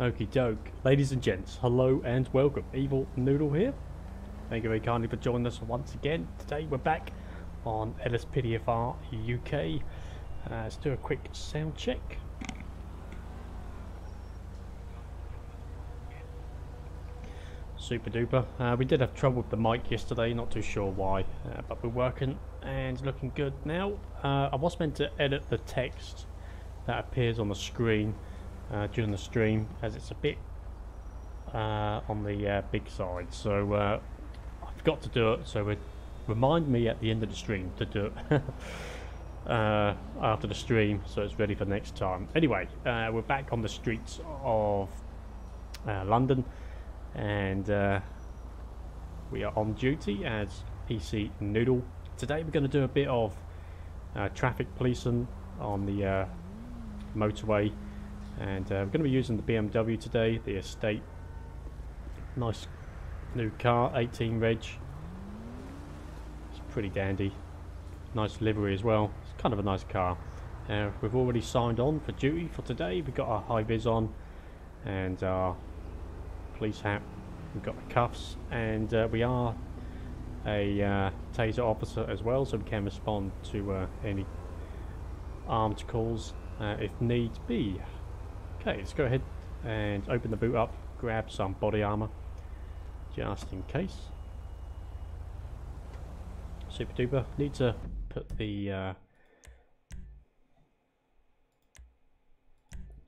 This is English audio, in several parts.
Okie doke. Ladies and gents, hello and welcome. Evil Noodle here. Thank you very kindly for joining us once again. Today we're back on LSPDFR UK. Let's do a quick sound check. Super duper. We did have trouble with the mic yesterday, not too sure why, but we're working and looking good now. I was meant to edit the text that appears on the screen during the stream, as it's a bit on the big side, so I forgot to do it, so remind me at the end of the stream to do it after the stream, so it's ready for next time. Anyway, we're back on the streets of London, and we are on duty as PC Noodle. Today we're going to do a bit of traffic policing on the motorway, and we're going to be using the BMW today, the Estate. Nice new car, 18 reg. It's pretty dandy. Nice livery as well. It's kind of a nice car. We've already signed on for duty for today. We've got our high vis on and our police hat. We've got the cuffs, and we are a taser officer as well, so we can respond to any armed calls if needs be. Okay, let's go ahead and open the boot up, grab some body armor just in case. Super duper. Need to put the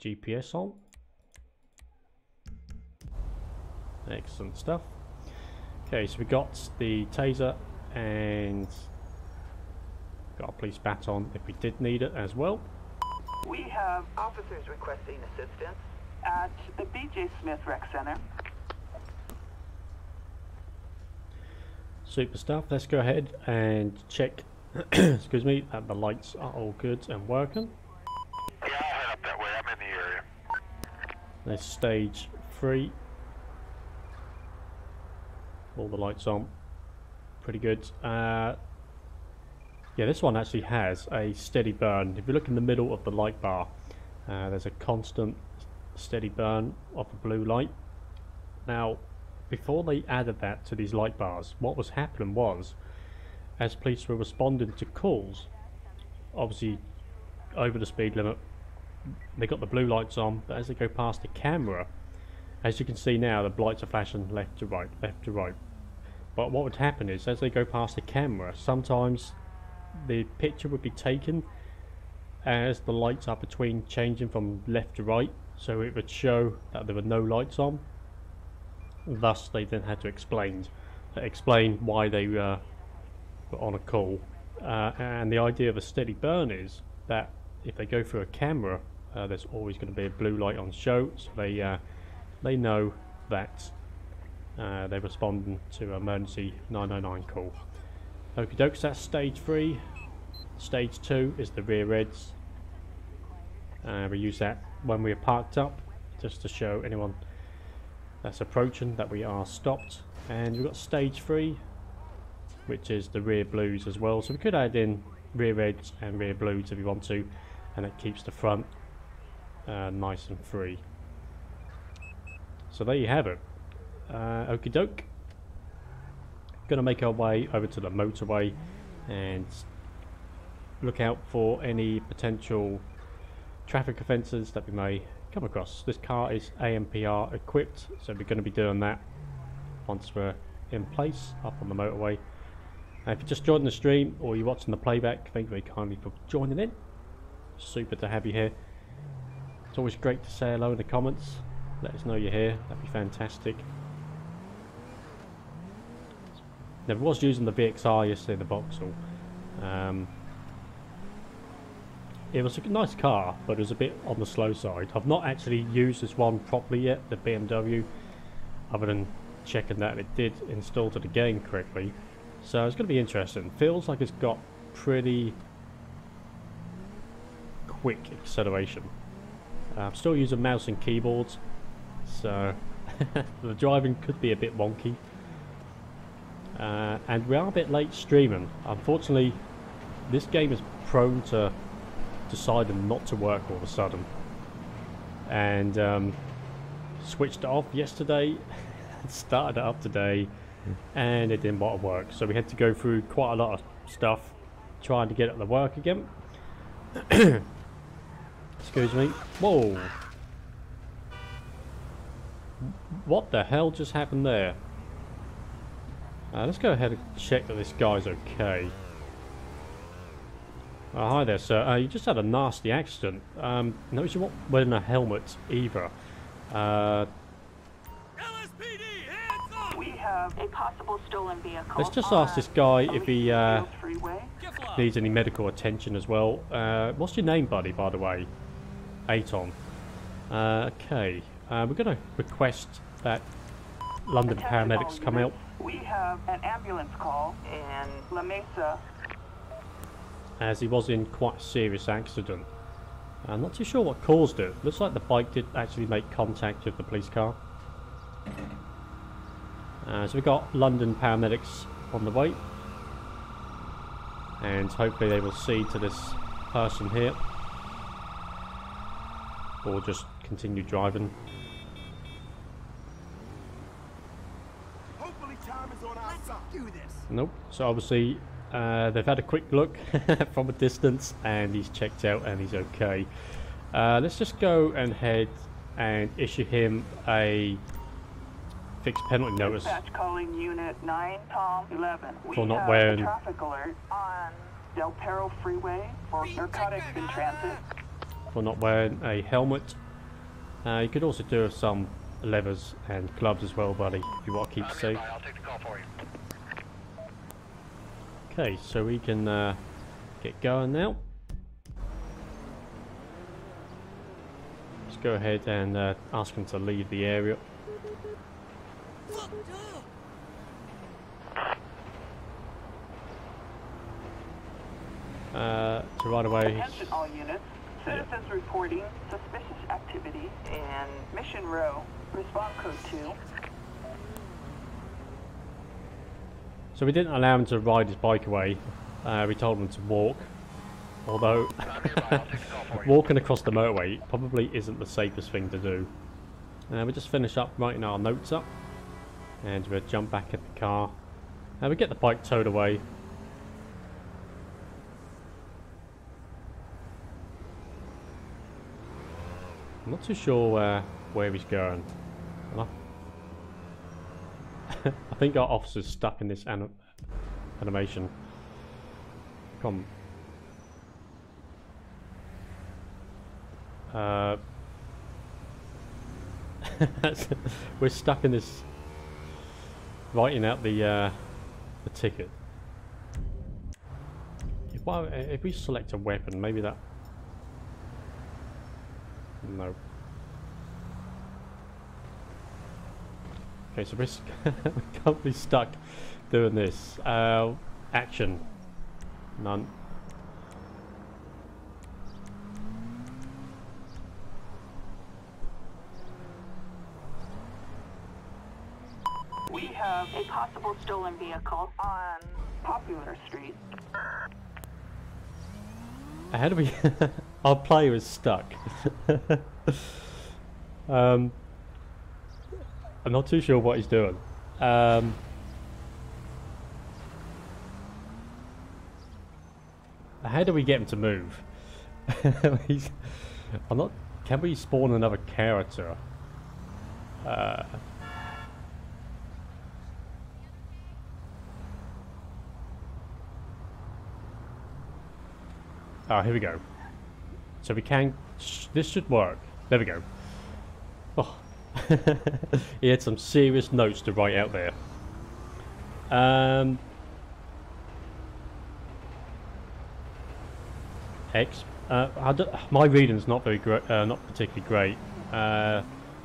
GPS on. Excellent stuff. Okay, so we got the taser and got a police baton if we did need it as well. We have officers requesting assistance at the B.J. Smith Rec Center. Super stuff. Let's go ahead and check excuse me, that the lights are all good and working. Yeah, I'll head up that way. I'm in the area. There's stage 3. All the lights on. Pretty good. Yeah, this one actually has a steady burn. If you look in the middle of the light bar, there's a constant steady burn of the blue light. Now, before they added that to these light bars, what was happening was, as police were responding to calls, obviously over the speed limit, they got the blue lights on, but as they go past the camera, as you can see now, the lights are flashing left to right, left to right. But what would happen is, as they go past the camera, sometimes the picture would be taken as the lights are between changing from left to right, so it would show that there were no lights on. Thus they then had to explain why they were on a call, and the idea of a steady burn is that if they go through a camera, there's always going to be a blue light on show, so they know that they're responding to emergency 999 call. Okie dokes, that's stage 3. Stage 2 is the rear reds. We use that when we're parked up, just to show anyone that's approaching that we are stopped. And we've got stage 3, which is the rear blues as well. So we could add in rear reds and rear blues if we want to, and it keeps the front nice and free. So there you have it. Okie doke. Going to make our way over to the motorway and look out for any potential traffic offences that we may come across. This car is AMPR equipped, so we're going to be doing that once we're in place up on the motorway. If you're just joining the stream or you're watching the playback, thank you very kindly for joining in. Super to have you here. It's always great to say hello in the comments. Let us know you're here, that'd be fantastic. Now, I was using the VXR yesterday, the Vauxhall. It was a nice car, but it was a bit on the slow side. I've not actually used this one properly yet, the BMW, other than checking that it did install to the game correctly. So it's going to be interesting. Feels like it's got pretty quick acceleration. I'm still using mouse and keyboards, so the driving could be a bit wonky. And we are a bit late streaming. Unfortunately, this game is prone to deciding not to work all of a sudden. And switched it off yesterday, started it up today, and it didn't want to work. So we had to go through quite a lot of stuff trying to get it to work again. Excuse me. Whoa. What the hell just happened there? Let's go ahead and check that this guy's okay. Oh, hi there, sir. You just had a nasty accident. Notice you weren't wearing a helmet either. LSPD, hands up! We have a possible stolen vehicle. Let's just ask this guy if he Freeway. needs any medical attention as well. What's your name, buddy, by the way? Aton. Okay. We're going to request that London paramedics come out. We have an ambulance call in La Mesa. As he was in quite a serious accident. I'm not too sure what caused it. Looks like the bike did actually make contact with the police car. So we've got London paramedics on the way. And hopefully they will see to this person here. Or just continue driving. Hopefully time is on our side. Let's do this. Nope. So obviously they've had a quick look from a distance and he's checked out and he's okay. Let's just go and head and issue him a fixed penalty notice. Dispatch calling Unit 9, Tom 11. For not have wearing- a traffic alert on Del Perro Freeway for narcotics in transit. For not wearing a helmet. You could also do some levers and gloves as well, buddy, if you want to keep safe. I'll take the call for you. Okay, so we can get going now. Let's go ahead and ask him to leave the area. So right away. Attention all units. Citizens reporting suspicious activity in Mission Row. Response code 2. So we didn't allow him to ride his bike away. We told him to walk. Although walking across the motorway probably isn't the safest thing to do. We just finish up writing our notes up. And we'll jump back in the car. And we get the bike towed away. I'm not too sure where he's going. I think our officer's stuck in this animation. Come. We're stuck in this. Writing out the ticket. If we select a weapon, maybe that. No. Okay, so we're currently stuck doing this. Action. None. We have a possible stolen vehicle on Popular Street. How do we... Our player is stuck. I'm not too sure what he's doing. How do we get him to move? I'm not... Can we spawn another character? Oh, here we go. So we can... This should work. There we go. Oh. He had some serious notes to write out there. X. My reading's not very great. Not particularly great.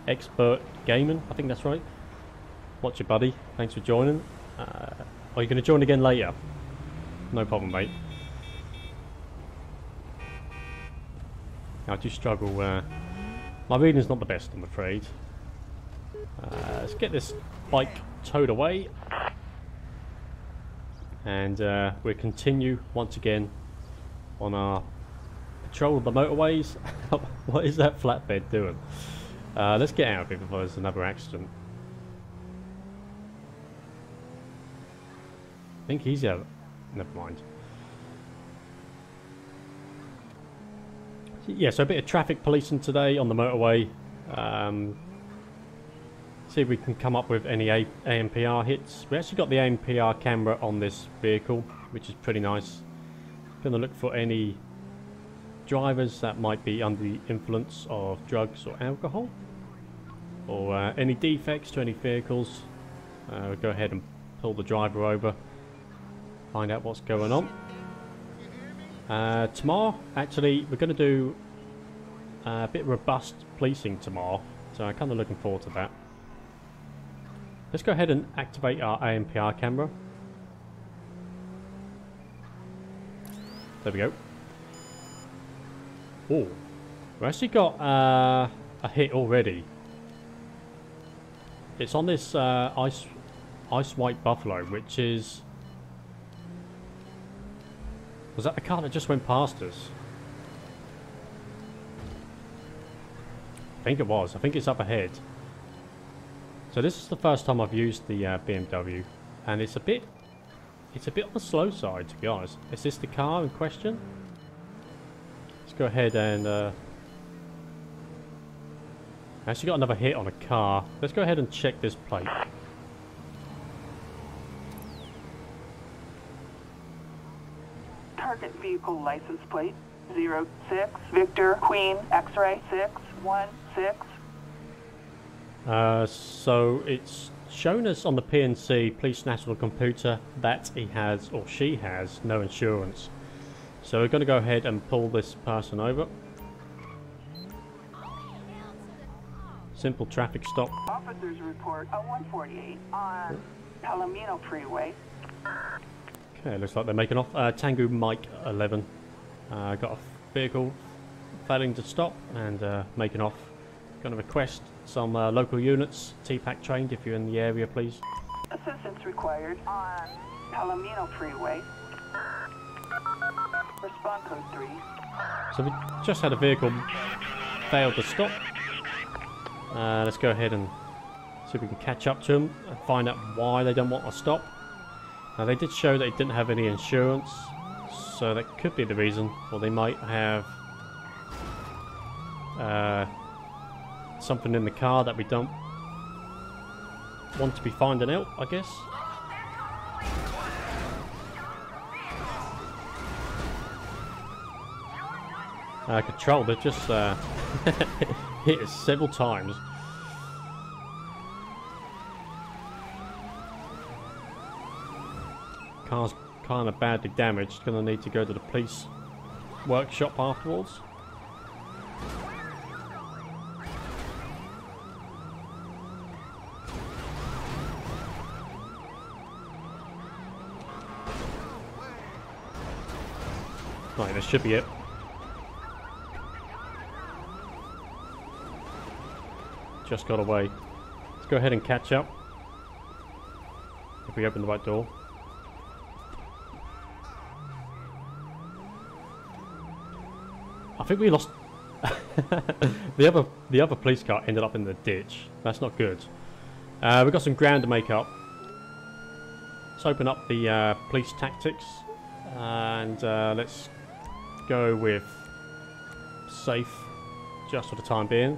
Expert gaming. I think that's right. Watch your buddy. Thanks for joining. Are you going to join again later? No problem, mate. I do struggle. My reading's not the best, I'm afraid. Let's get this bike towed away. And we'll continue once again on our patrol of the motorways. What is that flatbed doing? Let's get out of here before there's another accident. I think he's out. Never mind. Yeah, so a bit of traffic policing today on the motorway. See if we can come up with any ANPR hits. We actually got the ANPR camera on this vehicle, which is pretty nice. Going to look for any drivers that might be under the influence of drugs or alcohol, or any defects to any vehicles. We'll go ahead and pull the driver over, find out what's going on. Tomorrow, actually, we're going to do a bit robust policing tomorrow, so I'm kind of looking forward to that. Let's go ahead and activate our ANPR camera. There we go. Oh, we actually got a hit already. It's on this ice white Buffalo, which is... Was that the car that just went past us? I think it was. I think it's up ahead. So this is the first time I've used the BMW, and it's a bit on the slow side, to be honest. Is this the car in question? Let's go ahead and I actually got another hit on a car. Let's go ahead and check this plate. Target vehicle license plate 06 Victor Queen X-ray 616. So it's shown us on the PNC Police National Computer that he has, or she has, no insurance. So we're going to go ahead and pull this person over. Simple traffic stop. Officers report a 148 on Palomino Freeway. Okay, looks like they're making off. Tango Mike 11. Got a vehicle failing to stop and making off. Going to request some local units, TPAC trained if you're in the area, please. Assistance required on Palomino Freeway. Respond code 3. So we just had a vehicle fail to stop. Let's go ahead and see if we can catch up to them and find out why they don't want to stop. Now they did show they didn't have any insurance, so that could be the reason, or they might have something in the car that we don't want to be finding out, I guess. Control, they've just hit us several times. Car's kind of badly damaged, gonna need to go to the police workshop afterwards. Right, this should be it. Just got away. Let's go ahead and catch up. If we open the right door. I think we lost... the other police car ended up in the ditch. That's not good. We've got some ground to make up. Let's open up the police tactics. And let's go with safe just for the time being.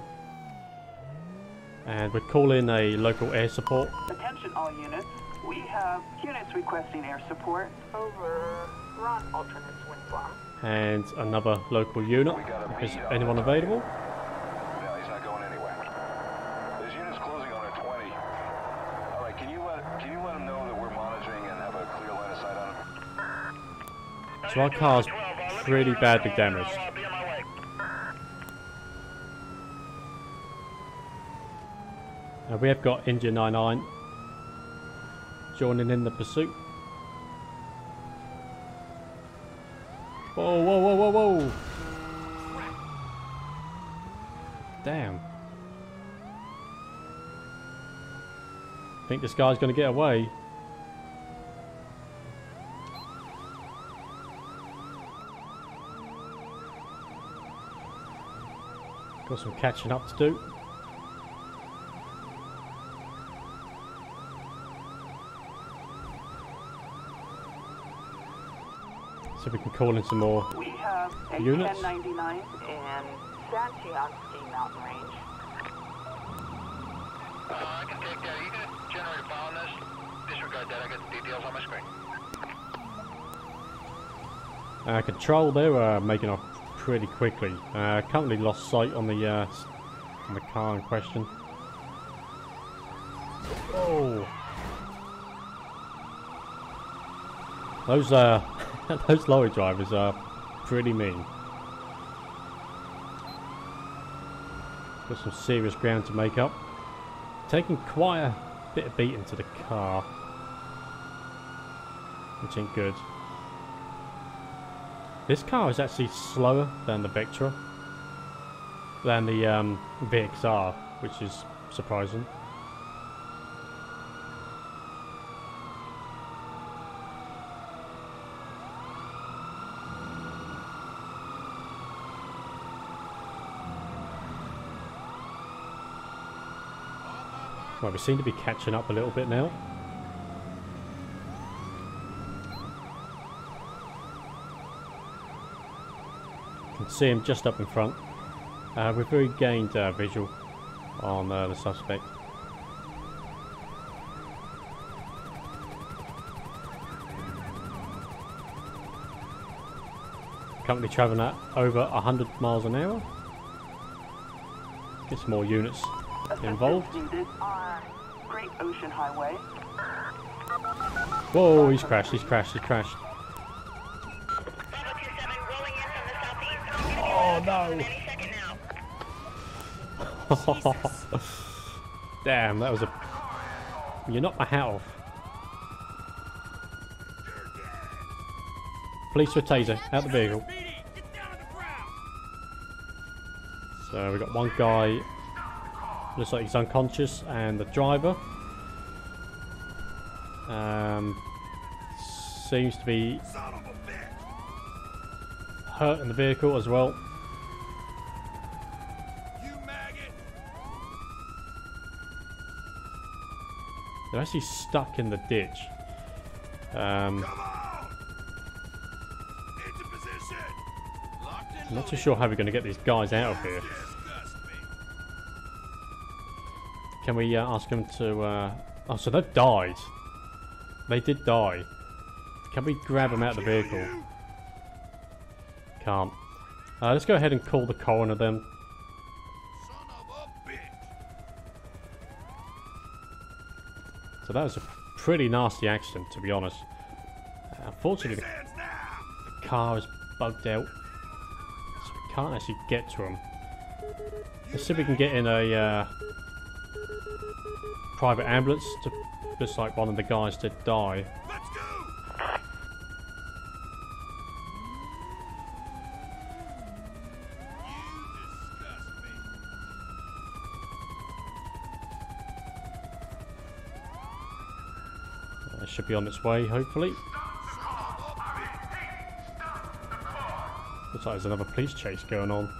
And we'll call in a local air support. Attention all units. We have units requesting air support over Ron alternates Windblom. And another local unit. Is anyone available? No, he's not going anywhere. There's units closing on our 20. All right, can you let him know that we're monitoring and have a clear line of sight on him? So our car's pretty badly damaged. We have got Engine 99 joining in the pursuit. Whoa, whoa, whoa, whoa, whoa! Damn. I think this guy's going to get away. Got some catching up to do. See if we can call in some more We have a units. 1099 and Santiago Ski Mountain Range. I can take that. Are you going to generate a file on this? Disregard that. I got the details on my screen. Control, they're making off pretty quickly. Currently lost sight on the car in question. Oh, those those lorry drivers are pretty mean. Got some serious ground to make up. Taking quite a bit of beating to the car, which ain't good. This car is actually slower than the Vectra, than the VXR, which is surprising. Well, we seem to be catching up a little bit now. Can see him just up in front. We've regained visual on the suspect. Currently travelling at over 100 miles an hour. Get some more units involved. Assistance needed on Great Ocean Highway. Whoa, he's crashed, he's crashed, he's crashed. Oh no! Damn, that was a... You knocked my hat off. Police with taser, out the vehicle. So we got one guy, looks like he's unconscious, and the driver seems to be hurt in the vehicle as well. They're actually stuck in the ditch. I'm not too sure how we're going to get these guys out of here. Can we ask them to... Oh, so they've died. They did die. Can we grab them out of the vehicle? Can't. Let's go ahead and call the coroner then. So that was a pretty nasty accident, to be honest. Unfortunately, the car is bugged out, so we can't actually get to him. Let's see if we can get in a private ambulance, to, just like one of the guys did die. Should be on its way, hopefully. Looks like there's another police chase going on.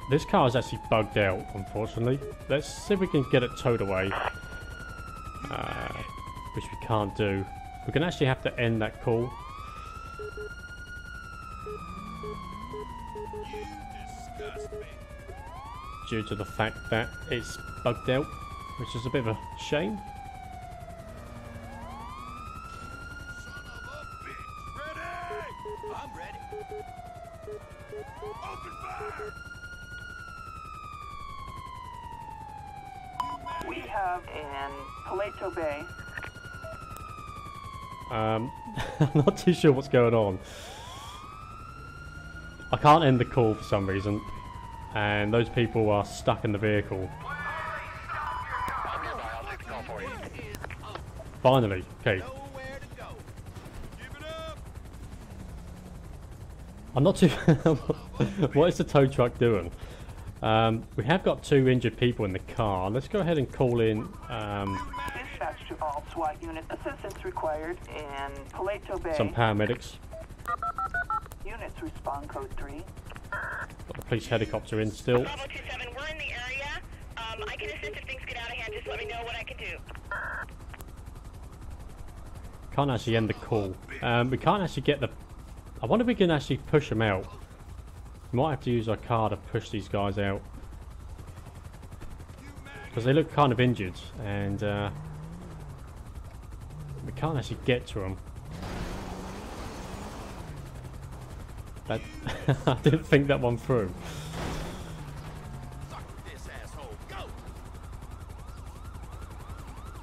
This car is actually bugged out, unfortunately. Let's see if we can get it towed away. Which we can't do. We're going to actually have to end that call. Due to the fact that it's bugged out, which is a bit of a shame. We have in Paleto Bay. I'm not too sure what's going on. I can't end the call for some reason, and those people are stuck in the vehicle. Finally, okay. I'm not too... What is the tow truck doing? We have got 2 injured people in the car. Let's go ahead and call in... Dispatch to all SWAT units. Assistance required in Paleto Bay. some paramedics. Units respond code 3. Got the police helicopter in still. Bravo 27, we're in the area. I can assist if things get out of hand. Just let me know what I can do. Can't actually end the call. We can't actually get the I wonder if we can actually push them out. We might have to use our car to push these guys out. Because they look kind of injured, and we can't actually get to them. That I didn't think that one through.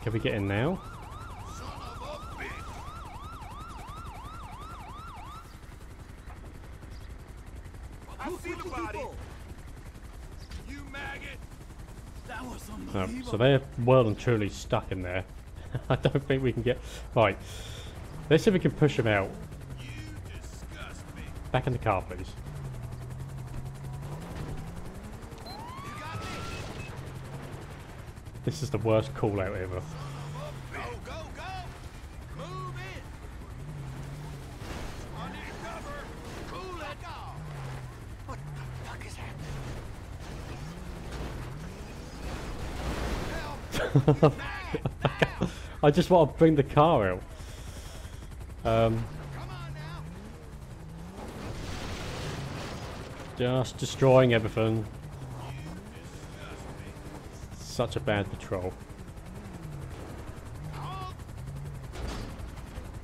Can we get in now? No, so they're well and truly stuck in there. I don't think we can get... Right. Let's see if we can push them out. Back in the car, please. This is the worst call out ever. I just want to bring the car out. Just destroying everything. Such a bad patrol.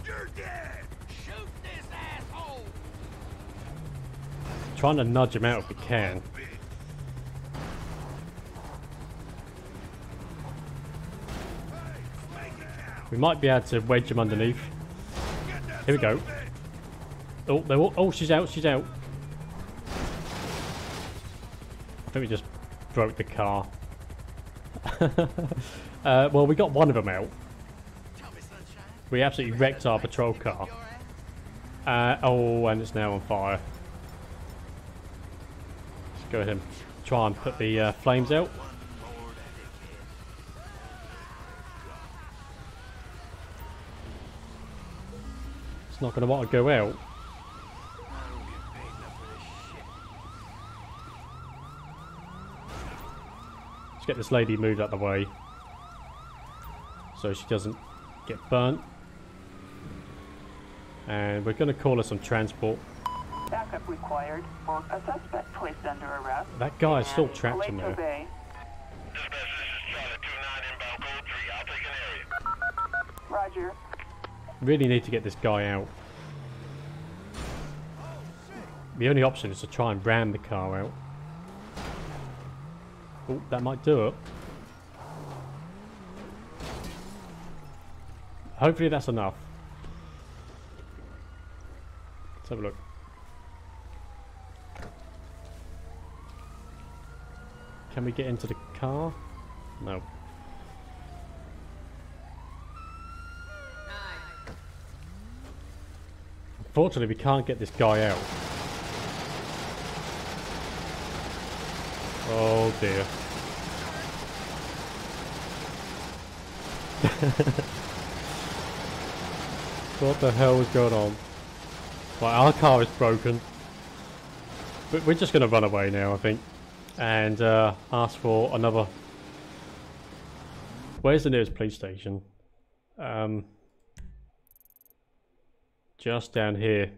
You're dead. Shoot this asshole. Trying to nudge him out if we can. We might be able to wedge him underneath. Here we go. Oh, they're all, oh, she's out, she's out. I think we just broke the car. Well, we got one of them out. We absolutely wrecked our patrol car. Oh, and it's now on fire. Let's go ahead and try and put the flames out. It's not going to want to go out. Let's get this lady moved out of the way so she doesn't get burnt. And we're going to call her some transport. Backup required for a suspect placed under arrest. That guy is still trapped in there. Bay. Dispatch, this is Charlie 29 inbound code 3. I'll take an area. Roger. Really need to get this guy out. The only option is to try and ram the car out. Oh, that might do it. Hopefully that's enough. Let's have a look. Can we get into the car? No. Unfortunately, we can't get this guy out. Oh dear. What the hell is going on? Right, our car is broken. But we're just going to run away now, I think. And ask for another... Where's the nearest police station? Just down here.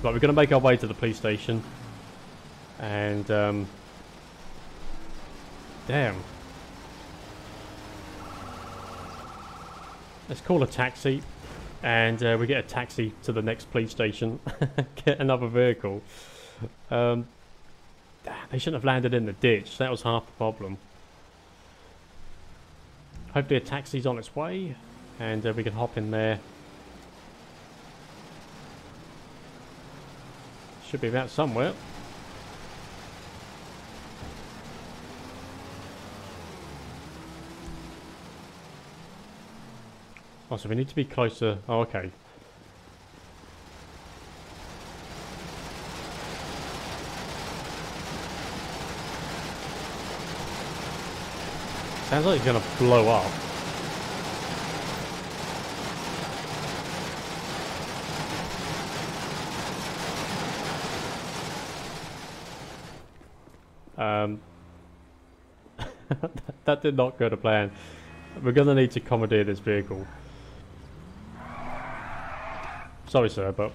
Right, we're going to make our way to the police station. And... damn. Let's call a taxi. And we get a taxi to the next police station. Get another vehicle. They shouldn't have landed in the ditch. That was half the problem. Hopefully a taxi's on its way. And we can hop in there. Should be about somewhere. Oh, so we need to be closer. Oh, okay. Sounds like it's gonna blow up. That did not go to plan. We're gonna need to commandeer this vehicle. Sorry, sir, but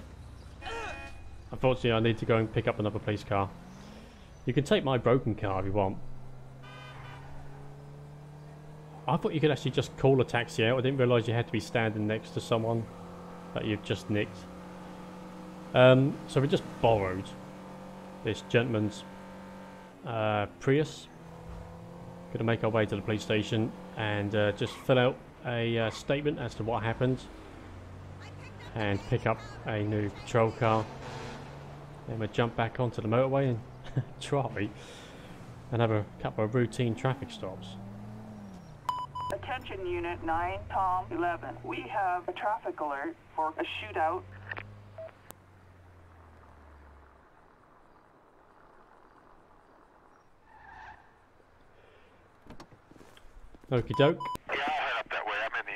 Unfortunately, I need to go and pick up another police car. You can take my broken car if you want. I thought you could actually just call a taxi out. I didn't realise you had to be standing next to someone that you've just nicked. So we just borrowed this gentleman's Prius. Gonna make our way to the police station and just fill out a statement as to what happened and pick up a new patrol car. Then we'll jump back onto the motorway and try and have a couple of routine traffic stops. Attention Unit 9, Tom 11. We have a traffic alert for a shootout. Okie doke. Yeah, I'll head up that way. I'm in the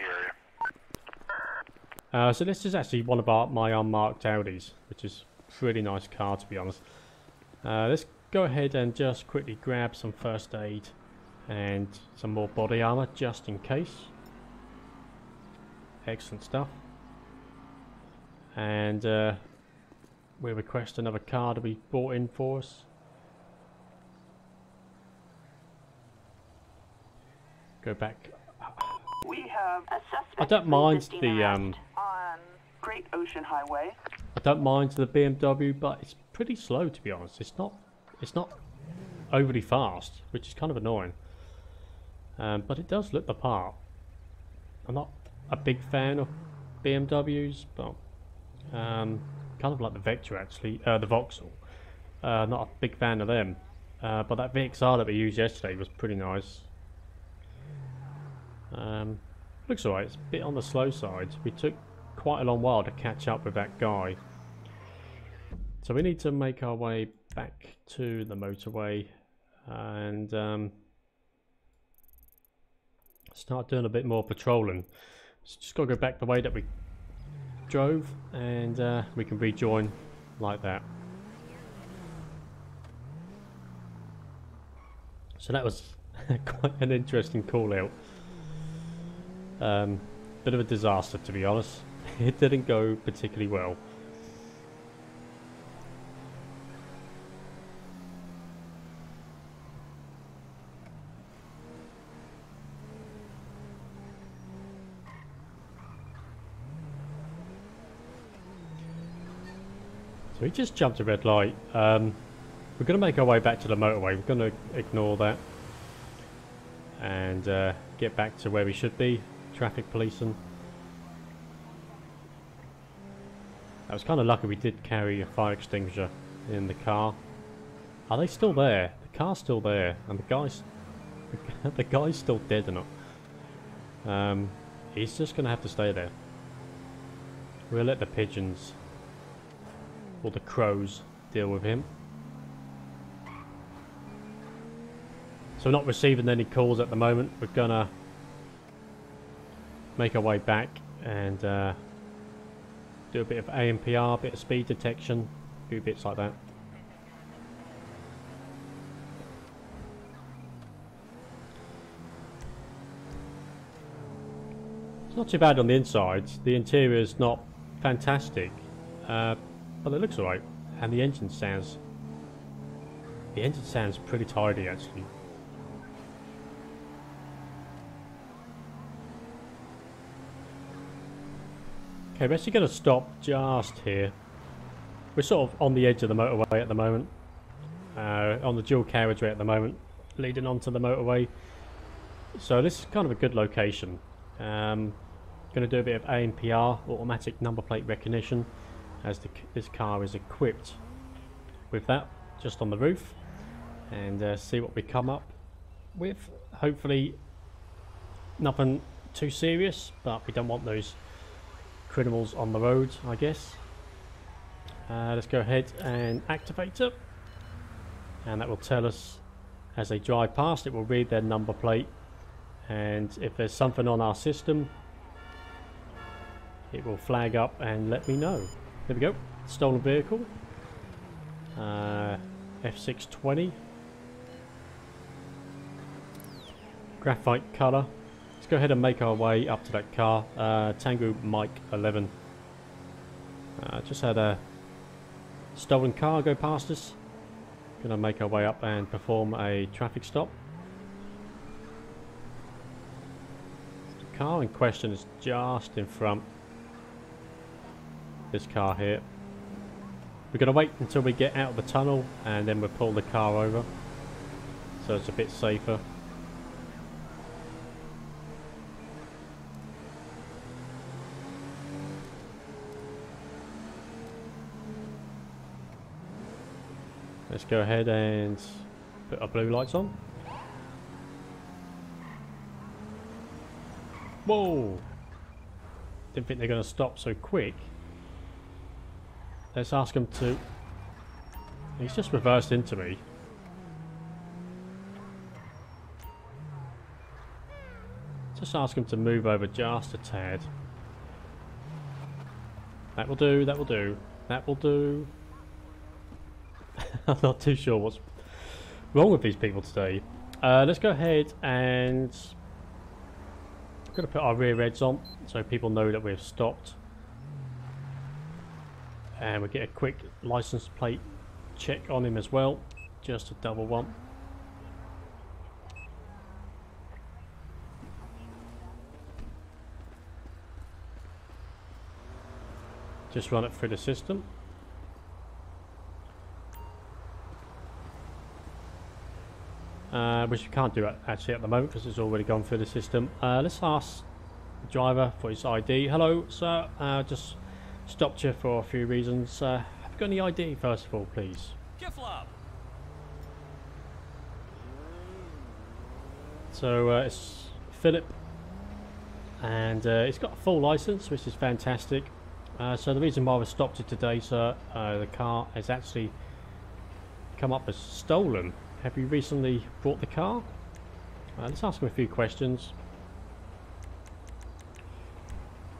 area. So this is actually one of my unmarked Audis, which is a pretty nice car to be honest. Let's go ahead and just quickly grab some first aid and some more body armor just in case. Excellent stuff. And we request another car to be brought in for us. Go back. We have a suspect I don't mind resisting the arrest on Great Ocean Highway. I don't mind the BMW, but it's pretty slow to be honest. It's not overly fast, which is kind of annoying. But it does look the part. I'm not a big fan of BMWs, but kind of like the Vectra actually, the Vauxhall. Not a big fan of them. But that VXR that we used yesterday was pretty nice. Looks alright, it's a bit on the slow side. We took quite a long while to catch up with that guy. So we need to make our way back to the motorway and start doing a bit more patrolling. So just gotta go back the way that we drove and we can rejoin like that. So that was quite an interesting call out. Bit of a disaster to be honest. It didn't go particularly well. So we just jumped a red light. We're going to make our way back to the motorway. We're going to ignore that and get back to where we should be. Traffic policing. I was kind of lucky we did carry a fire extinguisher in the car. Are they still there? The car's still there, and the guy's still dead or not. He's just gonna have to stay there. We'll let the pigeons or the crows deal with him. So we're not receiving any calls at the moment. We're gonna make our way back and do a bit of ANPR, a bit of speed detection, a few bits like that. It's not too bad on the inside. The interior is not fantastic, but it looks alright. And the engine sounds pretty tidy actually. Okay, we're actually going to stop just here. We're sort of on the edge of the motorway at the moment. On the dual carriageway at the moment, leading onto the motorway. So this is kind of a good location. Going to do a bit of ANPR, automatic number plate recognition, as this car is equipped with that, just on the roof. And see what we come up with. Hopefully nothing too serious, but we don't want those criminals on the road, I guess. Let's go ahead and activate it, and that will tell us as they drive past. It will read their number plate, and if there's something on our system, it will flag up and let me know. There we go, stolen vehicle, F620, graphite colour. Let's go ahead and make our way up to that car. Tango Mike 11. Just had a stolen car go past us. Gonna make our way up and perform a traffic stop. The car in question is just in front. This car here. We're gonna wait until we get out of the tunnel and then we'll pull the car over, so it's a bit safer. Let's go ahead and put our blue lights on. Whoa! Didn't think they're going to stop so quick. Let's ask him to... He's just reversed into me. Just ask him to move over just a tad. That will do, that will do, that will do. I'm not too sure what's wrong with these people today. Let's go ahead and I'm going to put our rear ends on so people know that we've stopped. And we get a quick license plate check on him as well, just a double one. Just run it through the system. Which we can't do actually at the moment because it's already gone through the system. Let's ask the driver for his ID. Hello, sir. Just stopped you for a few reasons. Have you got any ID first of all, please? So it's Philip, and he's got a full license, which is fantastic. So the reason why we stopped it today, sir, the car has actually come up as stolen. Have you recently bought the car? Let's ask him a few questions.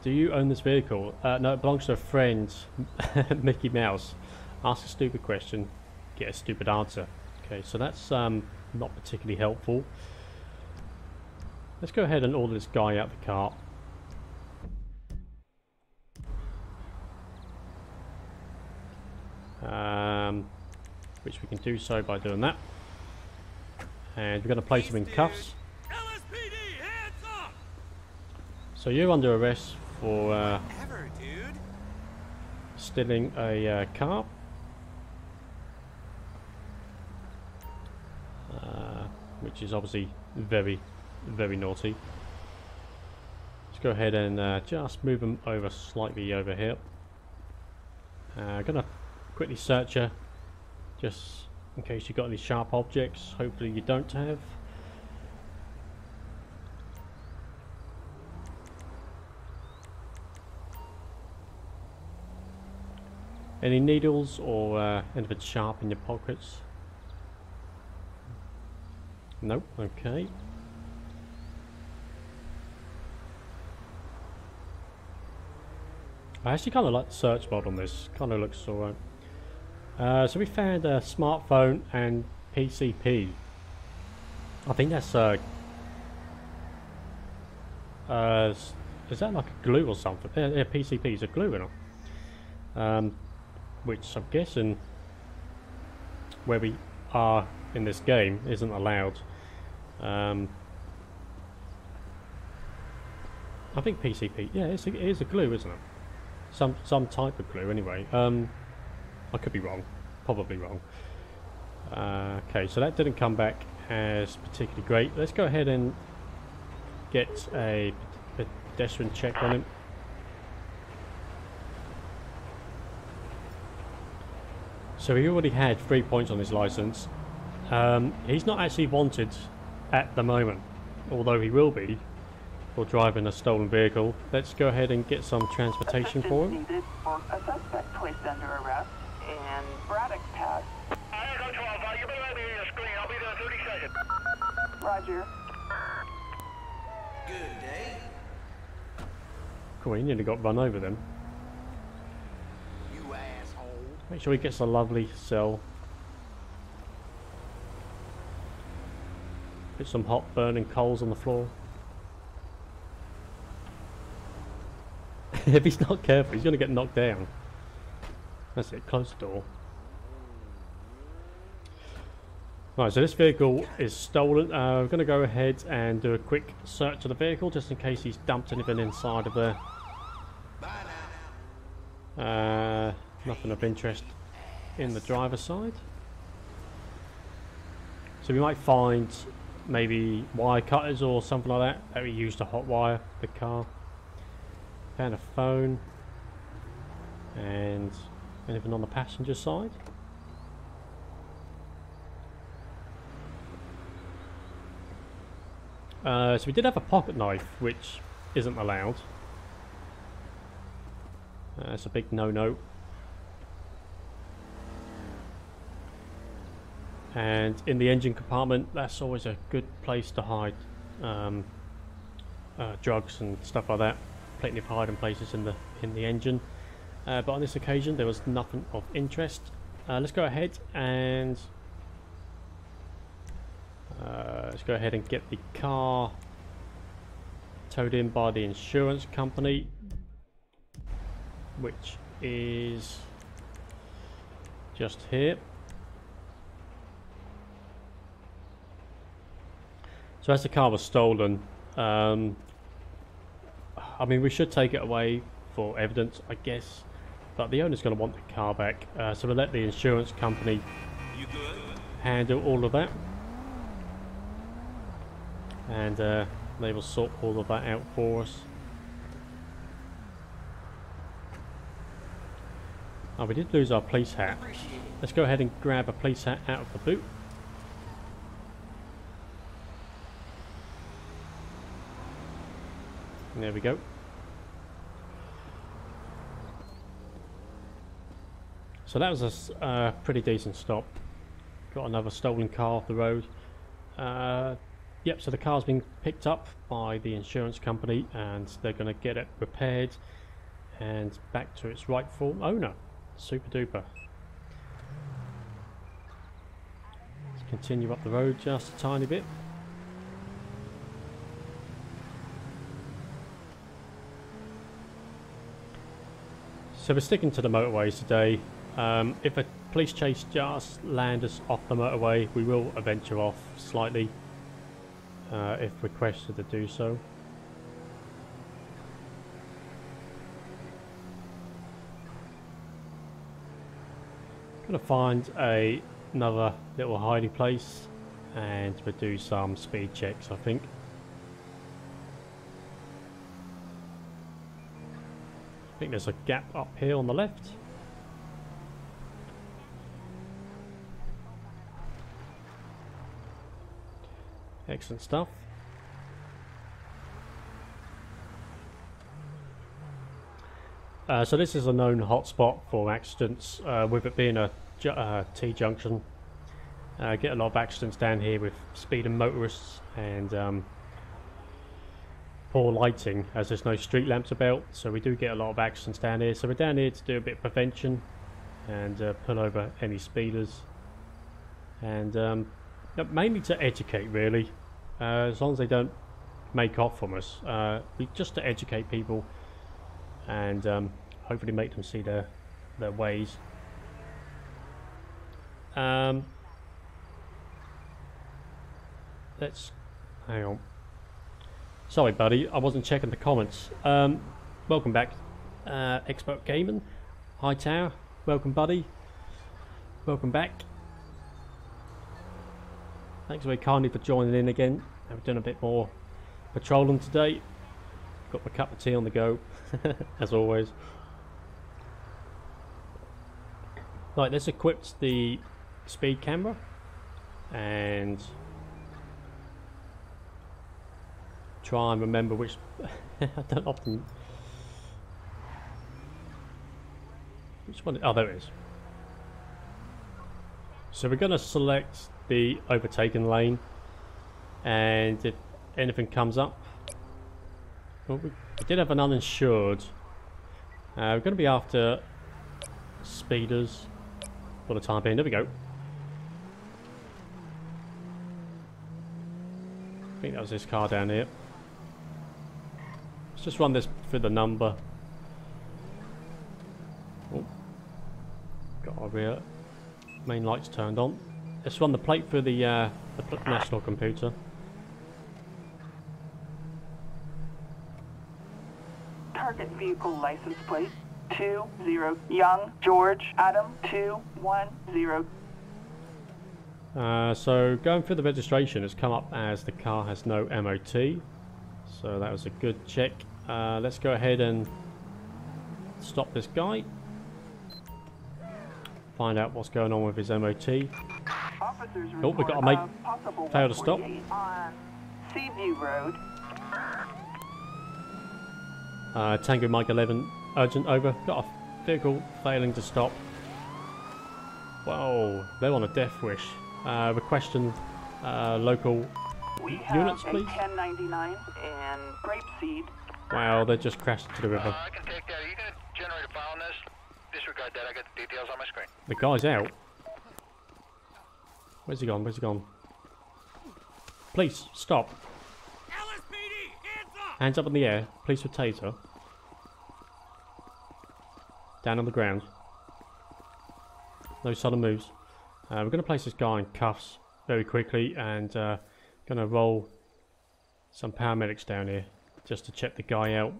Do you own this vehicle? No, it belongs to a friend, Mickey Mouse. Ask a stupid question, get a stupid answer. Okay, so that's not particularly helpful. Let's go ahead and order this guy out the car. Which we can do so by doing that. And we're going to place him in cuffs. LSPD, hands up! So you're under arrest for stealing a car. Which is obviously very, very naughty. Let's go ahead and just move him over slightly over here. I'm going to quickly search her, just in case you've got any sharp objects. Hopefully you don't have. Any needles or anything sharp in your pockets? Nope, okay. I actually kind of like the search mod on this, kind of looks alright. So we found a smartphone and PCP. I think that's is that like a glue or something? Yeah, PCP is a glue in it. Which I'm guessing where we are in this game isn't allowed. I think PCP, yeah, it is a glue, isn't it? Some type of glue anyway. I could be wrong, probably wrong. Okay, so that didn't come back as particularly great. Let's go ahead and get a pedestrian check on him. So he already had 3 points on his license. He's not actually wanted at the moment, although he will be for driving a stolen vehicle. Let's go ahead and get some transportation for him. Needed for a suspect placed under arrest in Braddock Pass. Go 12, you better let me hear your screen. I'll be there in 30 seconds. Roger. Good day. Cool, he nearly got run over then. You asshole. Make sure he gets a lovely cell. Put some hot burning coals on the floor. If he's not careful, he's going to get knocked down. That's it, close the door. Right, so this vehicle is stolen. We're going to go ahead and do a quick search of the vehicle just in case he's dumped anything inside of there. Nothing of interest in the driver's side. So we might find maybe wire cutters or something like that we use to hotwire the car. Found a phone. And anything on the passenger side. So we did have a pocket knife, which isn't allowed. It's a big no-no. And in the engine compartment, that's always a good place to hide drugs and stuff like that. Plenty of hiding places in the engine. But on this occasion, there was nothing of interest. Let's go ahead and get the car towed in by the insurance company, which is just here. So as the car was stolen, I mean, we should take it away for evidence, I guess, but the owner's going to want the car back, so we'll let the insurance company handle all of that, and they will sort all of that out for us. Oh, we did lose our police hat. Let's go ahead and grab a police hat out of the boot. And there we go. So that was a pretty decent stop. Got another stolen car off the road. Yep, so the car's been picked up by the insurance company and they're going to get it repaired and back to its rightful owner. Super duper. Let's continue up the road just a tiny bit. So we're sticking to the motorways today. If a police chase just lands us off the motorway, we will venture off slightly if requested to do so. Gonna find another little hiding place and we'll do some speed checks, I think. I think there's a gap up here on the left. Excellent stuff. So this is a known hotspot for accidents, with it being a T-junction. Get a lot of accidents down here with speeding motorists and poor lighting, as there's no street lamps about, so we do get a lot of accidents down here. So we're down here to do a bit of prevention and pull over any speeders, and mainly to educate, really, as long as they don't make off from us. Just to educate people and hopefully make them see their ways. Let's hang on. Sorry, buddy, I wasn't checking the comments. Welcome back, Expert Gaming. Hi, Tower. Welcome, buddy. Welcome back. Thanks very kindly for joining in again. I've done a bit more patrolling today. Got my cup of tea on the go, as always. Right, let's equip the speed camera and try and remember which. I don't often. Which one? Oh, there it is. So we're going to select the overtaken lane, and if anything comes up, well, we did have an uninsured. We're going to be after speeders for the time being. There we go. I think that was this car down here. Let's just run this through the number. Oh. Got our rear main lights turned on. let's run the plate through the national computer. Target vehicle license plate 20 Young George Adam 210. So going through the registration, it's come up as the car has no MOT. So that was a good check. Let's go ahead and stop this guy. Find out what's going on with his MOT. Officers Oh, we got a report mate. possible Failed to stop. 148 on Seaview Road. Tango Mike 11, urgent, over. Got a vehicle failing to stop. Whoa, they're on a death wish. Requesting local We have units, a please. 1099 and grapeseed. Wow, they just crashed into the river. I can take that. Are you going to generate a file on this? Disregard that. I got the details on my screen. The guy's out. Where's he gone? Where's he gone? Please, stop. LSPD, hands up! Hands up in the air. Police with taser. Down on the ground. No sudden moves. We're going to place this guy in cuffs very quickly and going to roll some paramedics down here just to check the guy out.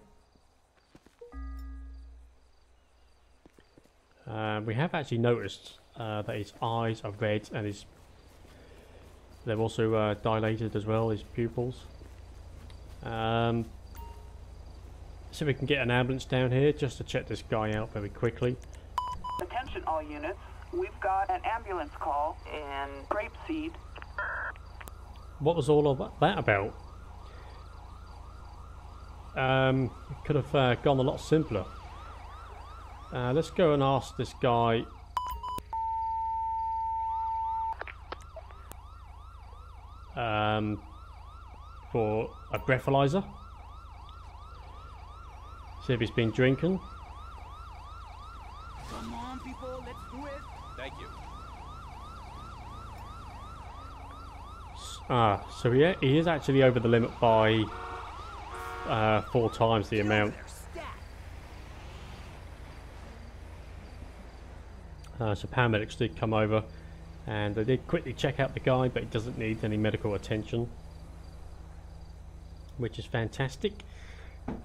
We have actually noticed that his eyes are red and they're also dilated as well, his pupils. So we can get an ambulance down here just to check this guy out very quickly. Attention all units. We've got an ambulance call in grapeseed. What was all of that about? It could have gone a lot simpler. Let's go and ask this guy. For a breathalyzer. See if he's been drinking. Come on, people, let's do it. Thank you. So he is actually over the limit by 4 times the amount. So paramedics did come over and they did quickly check out the guy, but he doesn't need any medical attention, which is fantastic.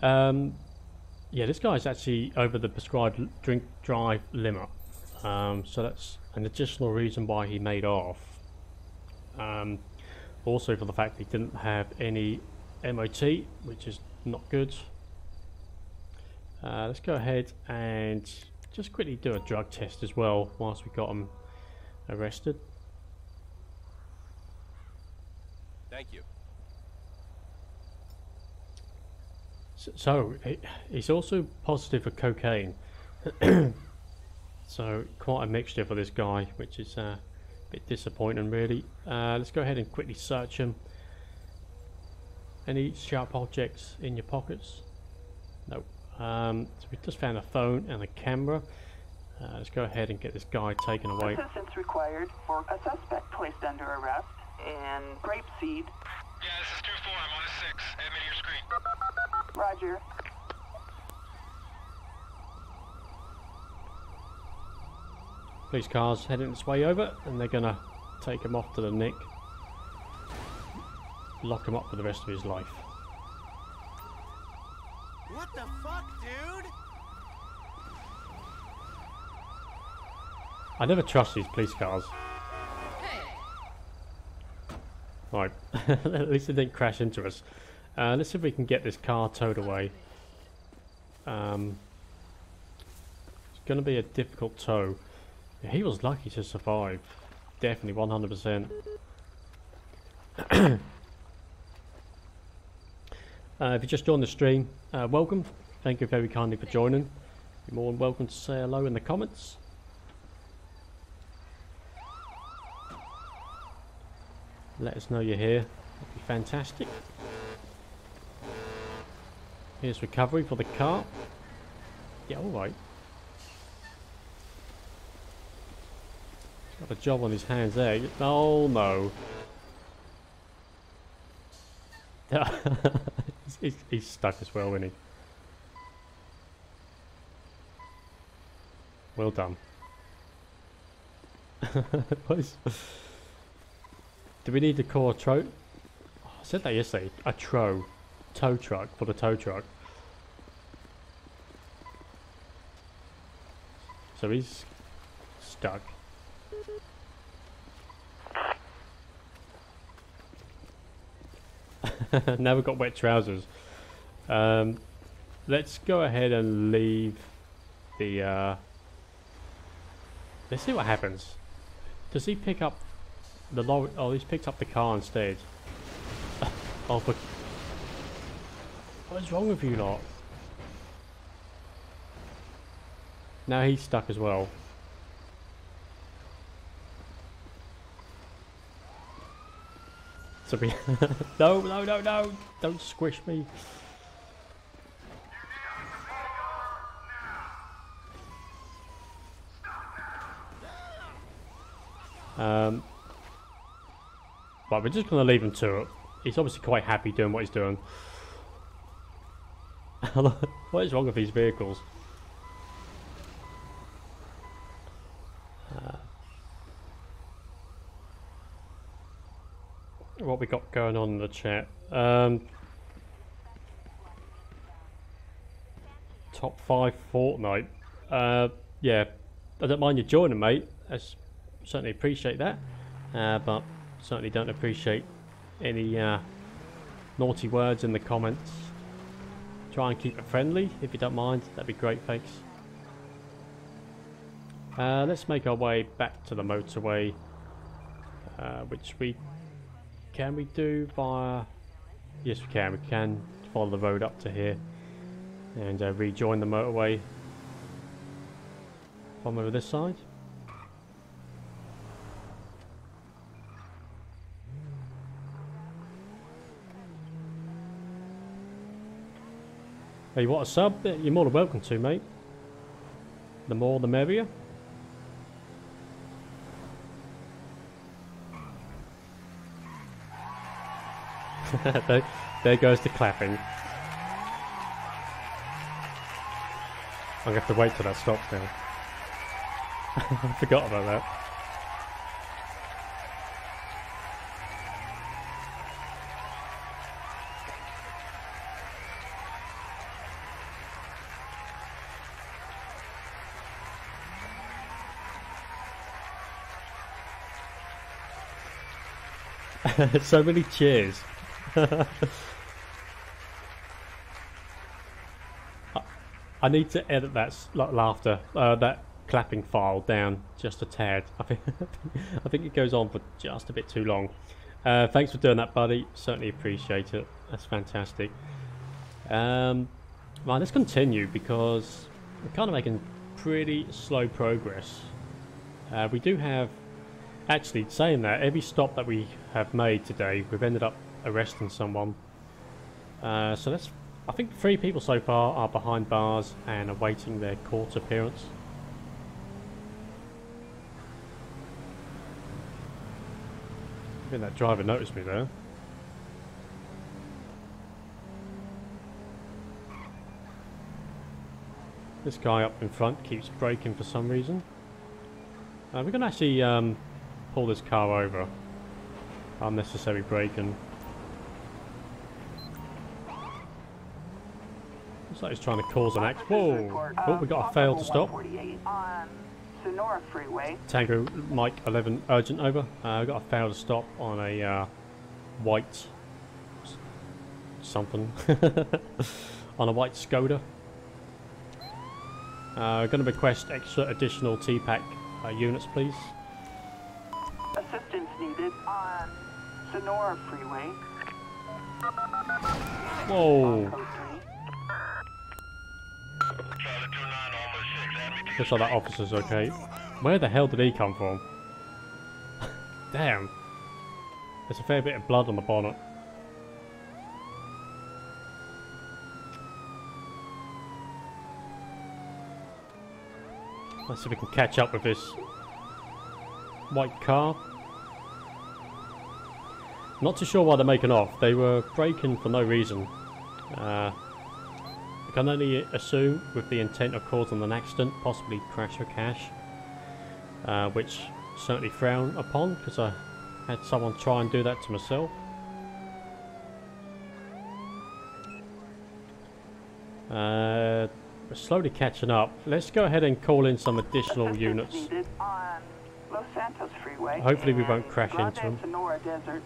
Yeah, this guy's actually over the prescribed drink drive limit, so that's an additional reason why he made off. Also for the fact that he didn't have any MOT, which is not good. Let's go ahead and just quickly do a drug test as well whilst we got him arrested. Thank you. So he's also positive for cocaine. So quite a mixture for this guy, which is a bit disappointing really. Let's go ahead and quickly search him. Any sharp objects in your pockets? Nope. So we just found a phone and a camera. Let's go ahead and get this guy taken away. Assistance required for a suspect placed under arrest in grapeseed. Yeah, this is 2-4. I'm on a 6. Add me to your screen. Roger. Police cars heading this way over, and they're gonna take him off to the Nick. Lock him up for the rest of his life. What the fuck, dude? I never trust these police cars. Right, at least it didn't crash into us. Let's see if we can get this car towed away. It's going to be a difficult tow. He was lucky to survive. Definitely 100%. If you just joined the stream, welcome. Thank you very kindly for joining. You're more than welcome to say hello in the comments. Let us know you're here. That'd be fantastic. Here's recovery for the car. Yeah, alright. He's got a job on his hands there. Oh no. he's stuck as well, isn't he? Well done. Do we need to call a tow? Oh, I said that yesterday. A tow truck for the tow truck. So he's stuck. Now we've got wet trousers. Let's go ahead and leave the. Let's see what happens. Does he pick up the lorry? Oh, he's picked up the car instead. Oh, but what is wrong with you lot? Now he's stuck as well. So we no! Don't squish me. But we're just gonna leave him to it. He's obviously quite happy doing what he's doing. What is wrong with these vehicles? What we got going on in the chat? Top 5 Fortnite. Yeah, I don't mind you joining, mate. I certainly appreciate that. But certainly don't appreciate any naughty words in the comments. Try and keep it friendly if you don't mind. That'd be great, thanks. Let's make our way back to the motorway, which can we do via? Yes, we can. We can follow the road up to here and rejoin the motorway from over this side. Hey, you want a sub? You're more than welcome to, mate. The more the merrier. There goes the clapping. I'm going to have to wait till that stops now. I forgot about that. So many cheers. I need to edit that laughter, that clapping file down just a tad. I think it goes on for just a bit too long. Thanks for doing that, buddy. Certainly appreciate it. That's fantastic. Right, let's continue because we're kind of making pretty slow progress. We do have. Actually, saying that, every stop that we have made today, we've ended up arresting someone. So that's, I think 3 people so far are behind bars and awaiting their court appearance. I think that driver noticed me there. This guy up in front keeps braking for some reason. We're going to actually pull this car over. Unnecessary braking. Looks like he's trying to cause an accident. Whoa! Oh, we got a fail to stop. On Sonora Freeway. Tango Mike 11 urgent over. We got a fail to stop on a white something on a white Skoda. We're going to request extra additional T-Pack units, please. Assistance needed on Sonora Freeway. Whoa! Looks like that officer's okay. Where the hell did he come from? Damn. There's a fair bit of blood on the bonnet. Let's see if we can catch up with this white car. Not too sure why they're making off. They were braking for no reason. We can only assume with the intent of causing an accident, possibly crash or cash, which certainly frown upon because Had someone try and do that to myself. We're slowly catching up. Let's go ahead and call in some additional Assistance units. needed on Los Santos Freeway. Hopefully we and won't crash Grande into them. Sonora Desert.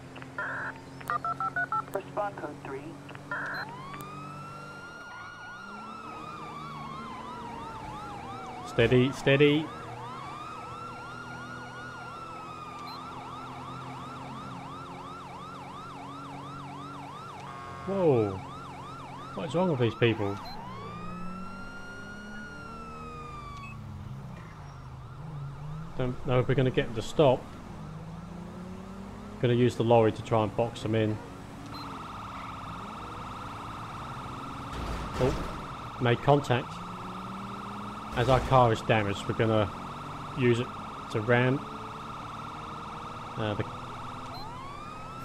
Respond code 3. Steady, steady. Whoa. What is wrong with these people? Don't know if we're going to get them to stop. Going to use the lorry to try and box them in. Oh, made contact. As our car is damaged, we're going to use it to ram the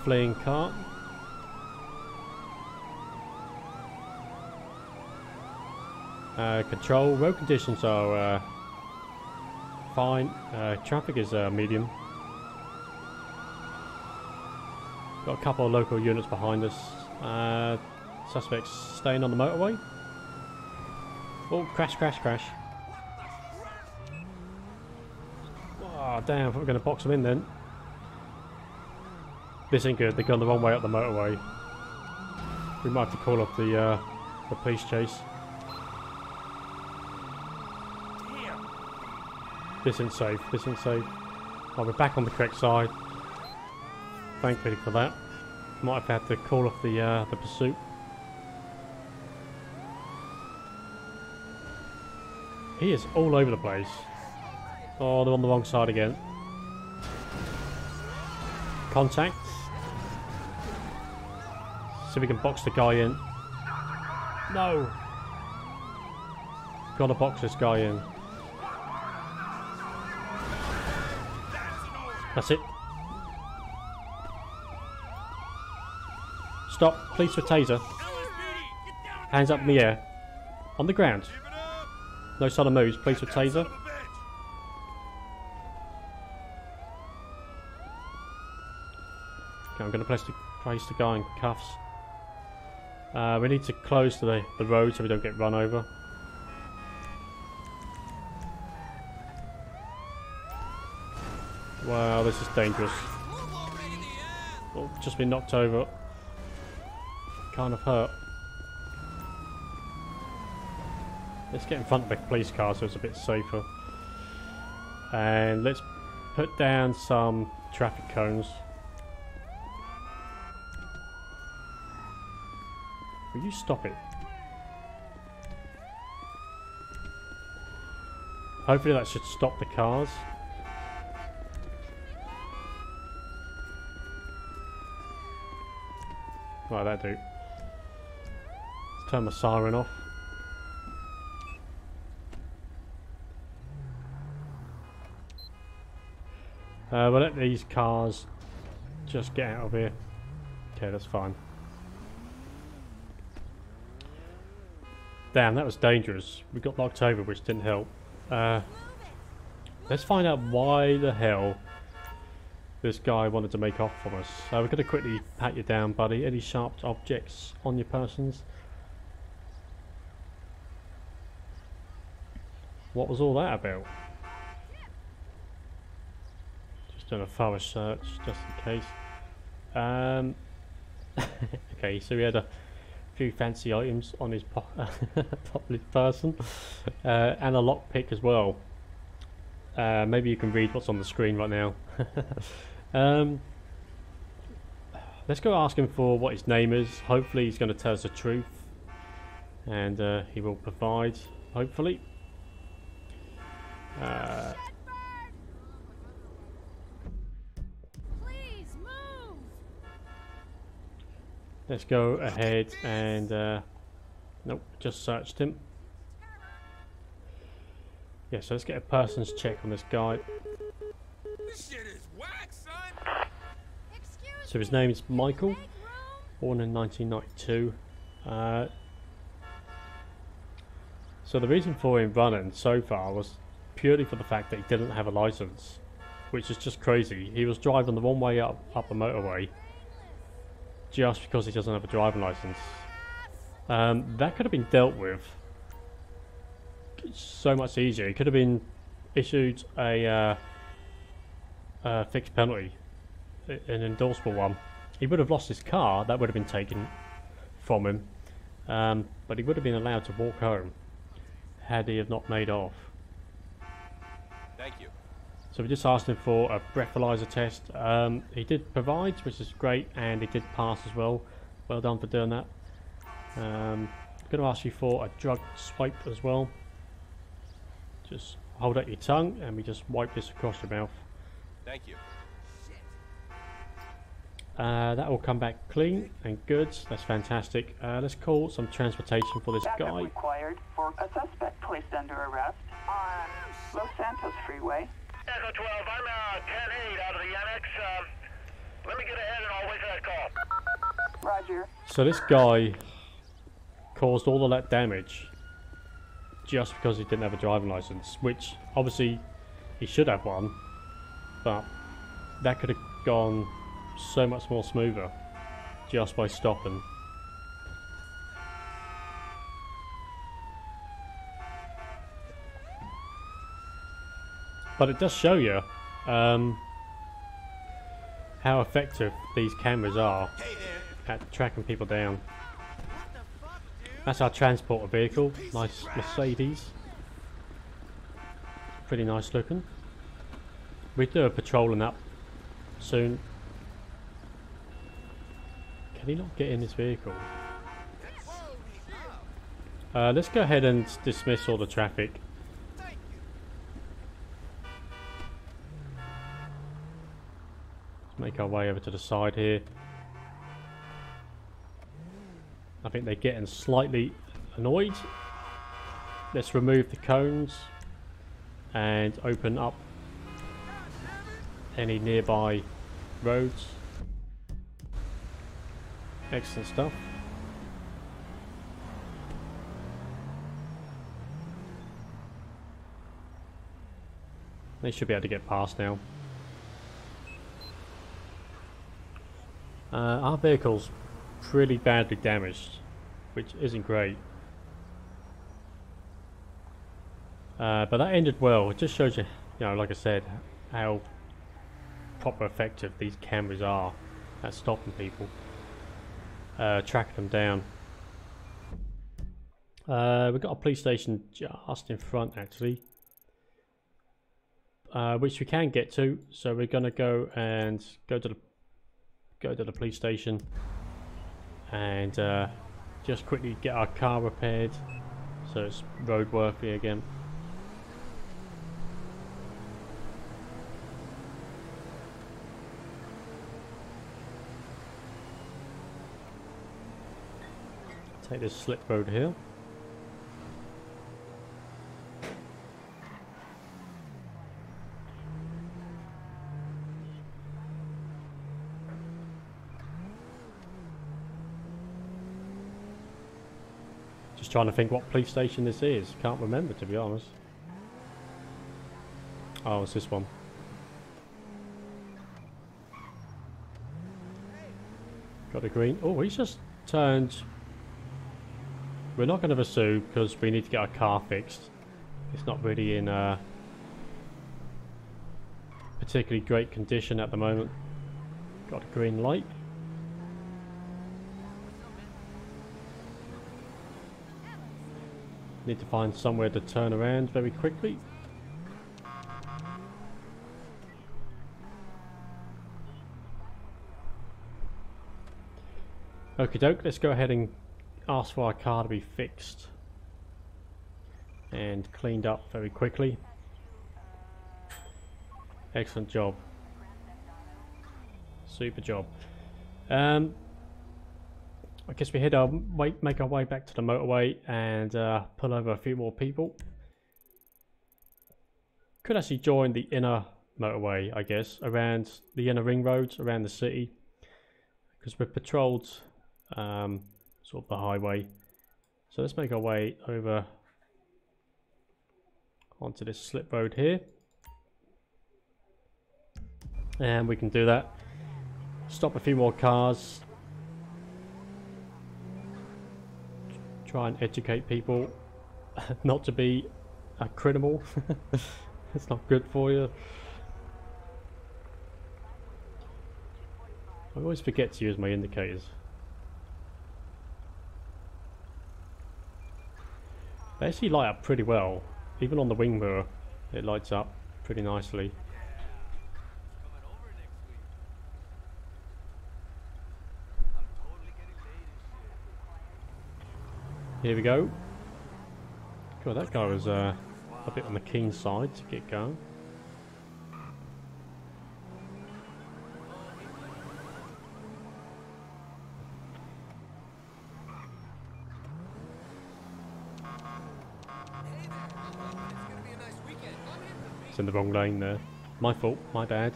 fleeing car. Control, road conditions are fine, traffic is medium. Got a couple of local units behind us. Suspects staying on the motorway. Oh, crash, crash, crash. Oh, damn, I thought we were going to box them in then. This ain't good, they've gone the wrong way up the motorway. We might have to call off the police chase. This isn't safe, this isn't safe. Oh, we're back on the correct side. Thankfully for that. Might have had to call off the pursuit. He is all over the place. Oh, they're on the wrong side again. Contact. See if we can box the guy in. No! Gotta box this guy in. That's it. Stop. Police for taser. Hands up in the air. On the ground. No sudden moves. Police for taser. Okay, I'm going to place the guy in cuffs. We need to close the road so we don't get run over. Wow, this is dangerous. Oh, just been knocked over. Kind of hurt. Let's get in front of the police car so it's a bit safer. And let's put down some traffic cones. Will you stop it? Hopefully that should stop the cars. Right, that'll do. Let's turn my siren off. We'll let these cars just get out of here. Okay, that's fine. Damn, that was dangerous. We got knocked over, which didn't help. Let's find out why the hell this guy wanted to make off from us. We're going to quickly pat you down, buddy. Any sharp objects on your persons? What was all that about? Just doing a thorough search, just in case. Okay, so we had a few fancy items on his person, and a lockpick as well. Maybe you can read what's on the screen right now. Let's go ask him for what his name is. Hopefully he's going to tell us the truth, and he will provide, hopefully. Please move. Let's go ahead and nope, just searched him. Yeah, so let's get a person's check on this guy. This shit is whack, son. Excuse So his me. name is Michael, Make room. born in 1992. So the reason for him running so far was purely for the fact that he didn't have a license. which is just crazy. He was driving the wrong way up a motorway just because he doesn't have a driving license. That could have been dealt with so much easier. He could have been issued a fixed penalty, an endorsable one. He would have lost his car, that would have been taken from him, but he would have been allowed to walk home had he have not made off. Thank you. So we just asked him for a breathalyzer test. He did provide, which is great, and he did pass as well. Well done for doing that. I'm going to ask you for a drug swipe as well. Just hold out your tongue and we just wipe this across your mouth. Thank you. That will come back clean and good. That's fantastic. Let's call some transportation for this Backup guy. required for a suspect placed under arrest on Los Santos Freeway. Echo 12, I'm 10-8 out of the annex. Let me get ahead and I'll wait for that call. Roger. So this guy caused all of that damage just because he didn't have a driving license, which obviously he should have one, but that could have gone so much more smoother just by stopping. But it does show you how effective these cameras are at tracking people down. That's our transporter vehicle, nice Mercedes. Pretty nice looking. We do a patrolling up soon. Can he not get in this vehicle? Let's go ahead and dismiss all the traffic. Let's make our way over to the side here. I think they're getting slightly annoyed. Let's remove the cones and open up any nearby roads. Excellent stuff. They should be able to get past now. Our vehicle's pretty badly damaged, which isn't great. But that ended well. It just shows you, like I said, how proper effective these cameras are at stopping people, tracking them down. We've got a police station just in front, actually, which we can get to. So we're gonna go to the police station and just quickly get our car repaired so it's roadworthy again. Take this slip road here. Just trying to think what police station this is. Can't remember, to be honest. Oh, it's this one. Got a green. Oh, he's just turned. We're not going to pursue because we need to get our car fixed. It's not really in particularly great condition at the moment. Got a green light. Need to find somewhere to turn around very quickly. Okie doke, let's go ahead and ask for our car to be fixed and cleaned up very quickly. Excellent job. Super job. I guess we make our way back to the motorway and pull over a few more people. Could actually join the inner motorway, I guess, around the inner ring roads around the city, because we've patrolled sort of the highway. So let's make our way over onto this slip road here. And we can do that. Stop a few more cars. Try and educate people not to be a criminal. It's not good for you. I always forget to use my indicators. They actually light up pretty well. Even on the wing mirror, it lights up pretty nicely. Here we go. God, that guy was a bit on the keen side to get going. It's in the wrong lane there. My fault, my bad.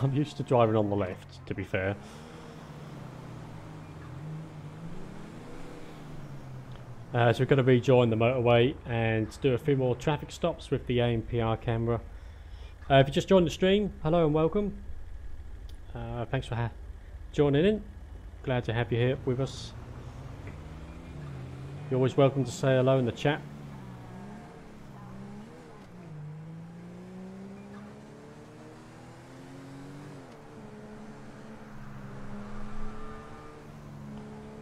I'm used to driving on the left, to be fair. So we're going to rejoin the motorway and do a few more traffic stops with the ANPR camera. If you just joined the stream, hello and welcome. Thanks for joining in. Glad to have you here with us. You're always welcome to say hello in the chat.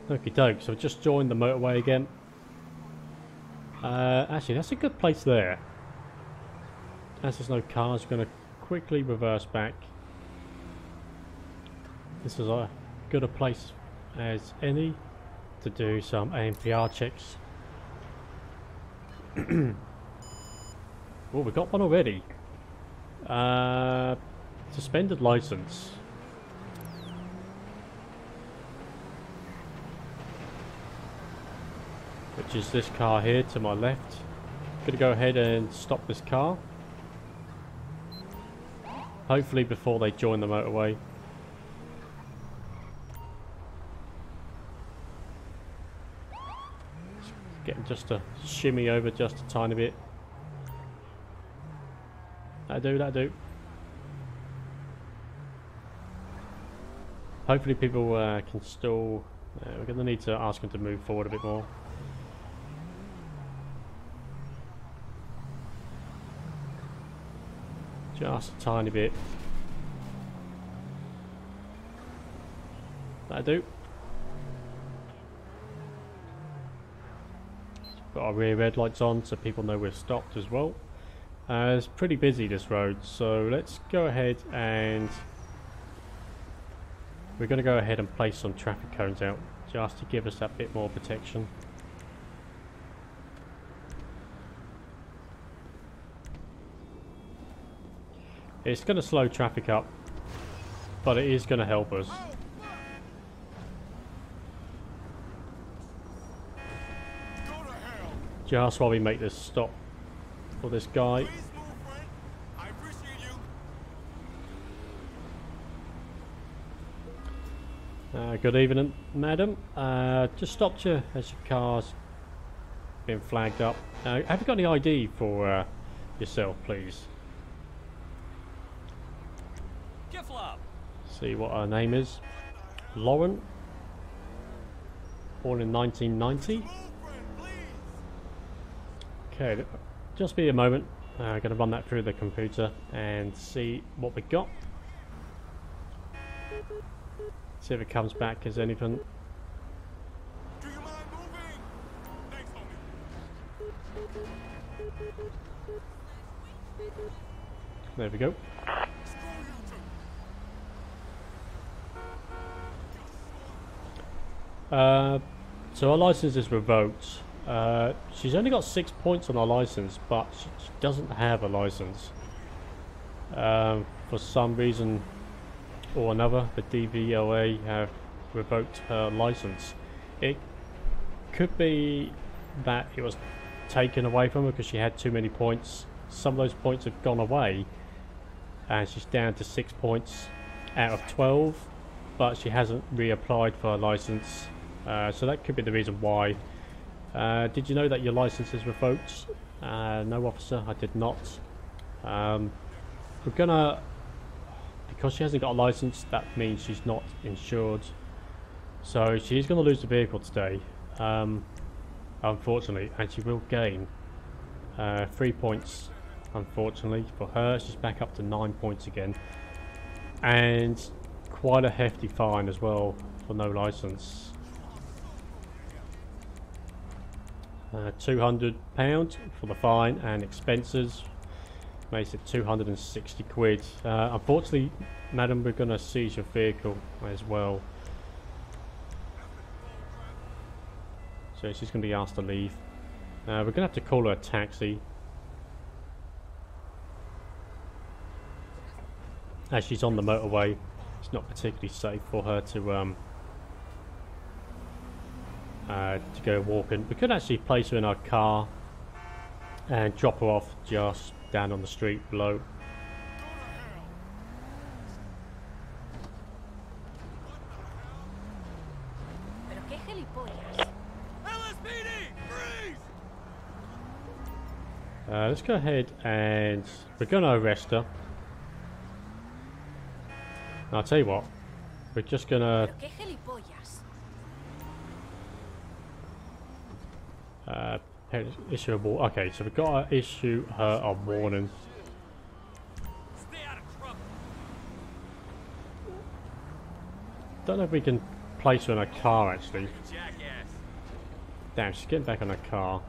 Okie doke, so I've just joined the motorway again. Actually, that's a good place there. As there's no cars, we're going to quickly reverse back. This is as good a place as any to do some ANPR checks. Oh, we got one already. Suspended license. Which is this car here to my left. Gonna go ahead and stop this car. Hopefully before they join the motorway. Getting just to shimmy over just a tiny bit. That'll do. Hopefully people can still... we're gonna need to ask them to move forward a bit more. Just a tiny bit. That'll do. Got our rear red lights on so people know we're stopped as well. It's pretty busy this road, so let's go ahead and we're going to go ahead and place some traffic cones out just to give us that bit more protection. It's going to slow traffic up, but it is going to help us. Just while we make this stop for this guy. Good evening, madam. Just stopped you as your car's been flagged up. Have you got any ID for yourself, please? See what her name is. Lauren. Born in 1990. Okay, just be a moment. I'm going to run that through the computer and see what we got. See if it comes back as anything. Do you mind moving? Thanks, homie. There we go. So her license is revoked. She's only got 6 points on her license, but she doesn't have a license. For some reason or another, the DVLA have revoked her license. It could be that it was taken away from her because she had too many points. Some of those points have gone away, and she's down to 6 points out of 12, but she hasn't reapplied for her license. So that could be the reason why. Did you know that your license is revoked? No, officer, I did not. We're gonna because she hasn't got a license, that means she's not insured. So she's going to lose the vehicle today, unfortunately, and she will gain 3 points. Unfortunately for her, she's back up to 9 points again, and quite a hefty fine as well for no license. £200 for the fine and expenses makes it 260 quid. Unfortunately, madam, we're going to seize your vehicle as well, so she's going to be asked to leave. We're going to have to call her a taxi, as she's on the motorway. It's not particularly safe for her to go walking. We could actually place her in our car and drop her off just down on the street below. Pero qué gilipollas. LSPD, freeze! Let's go ahead and we're going to arrest her. I'll tell you what, we're just going to Pero qué gilipollas. issue a warning. Okay, so we've got to issue her a warning. Stay out of trouble. Don't know if we can place her in a car actually. Jackass. Damn, she's getting back in her car.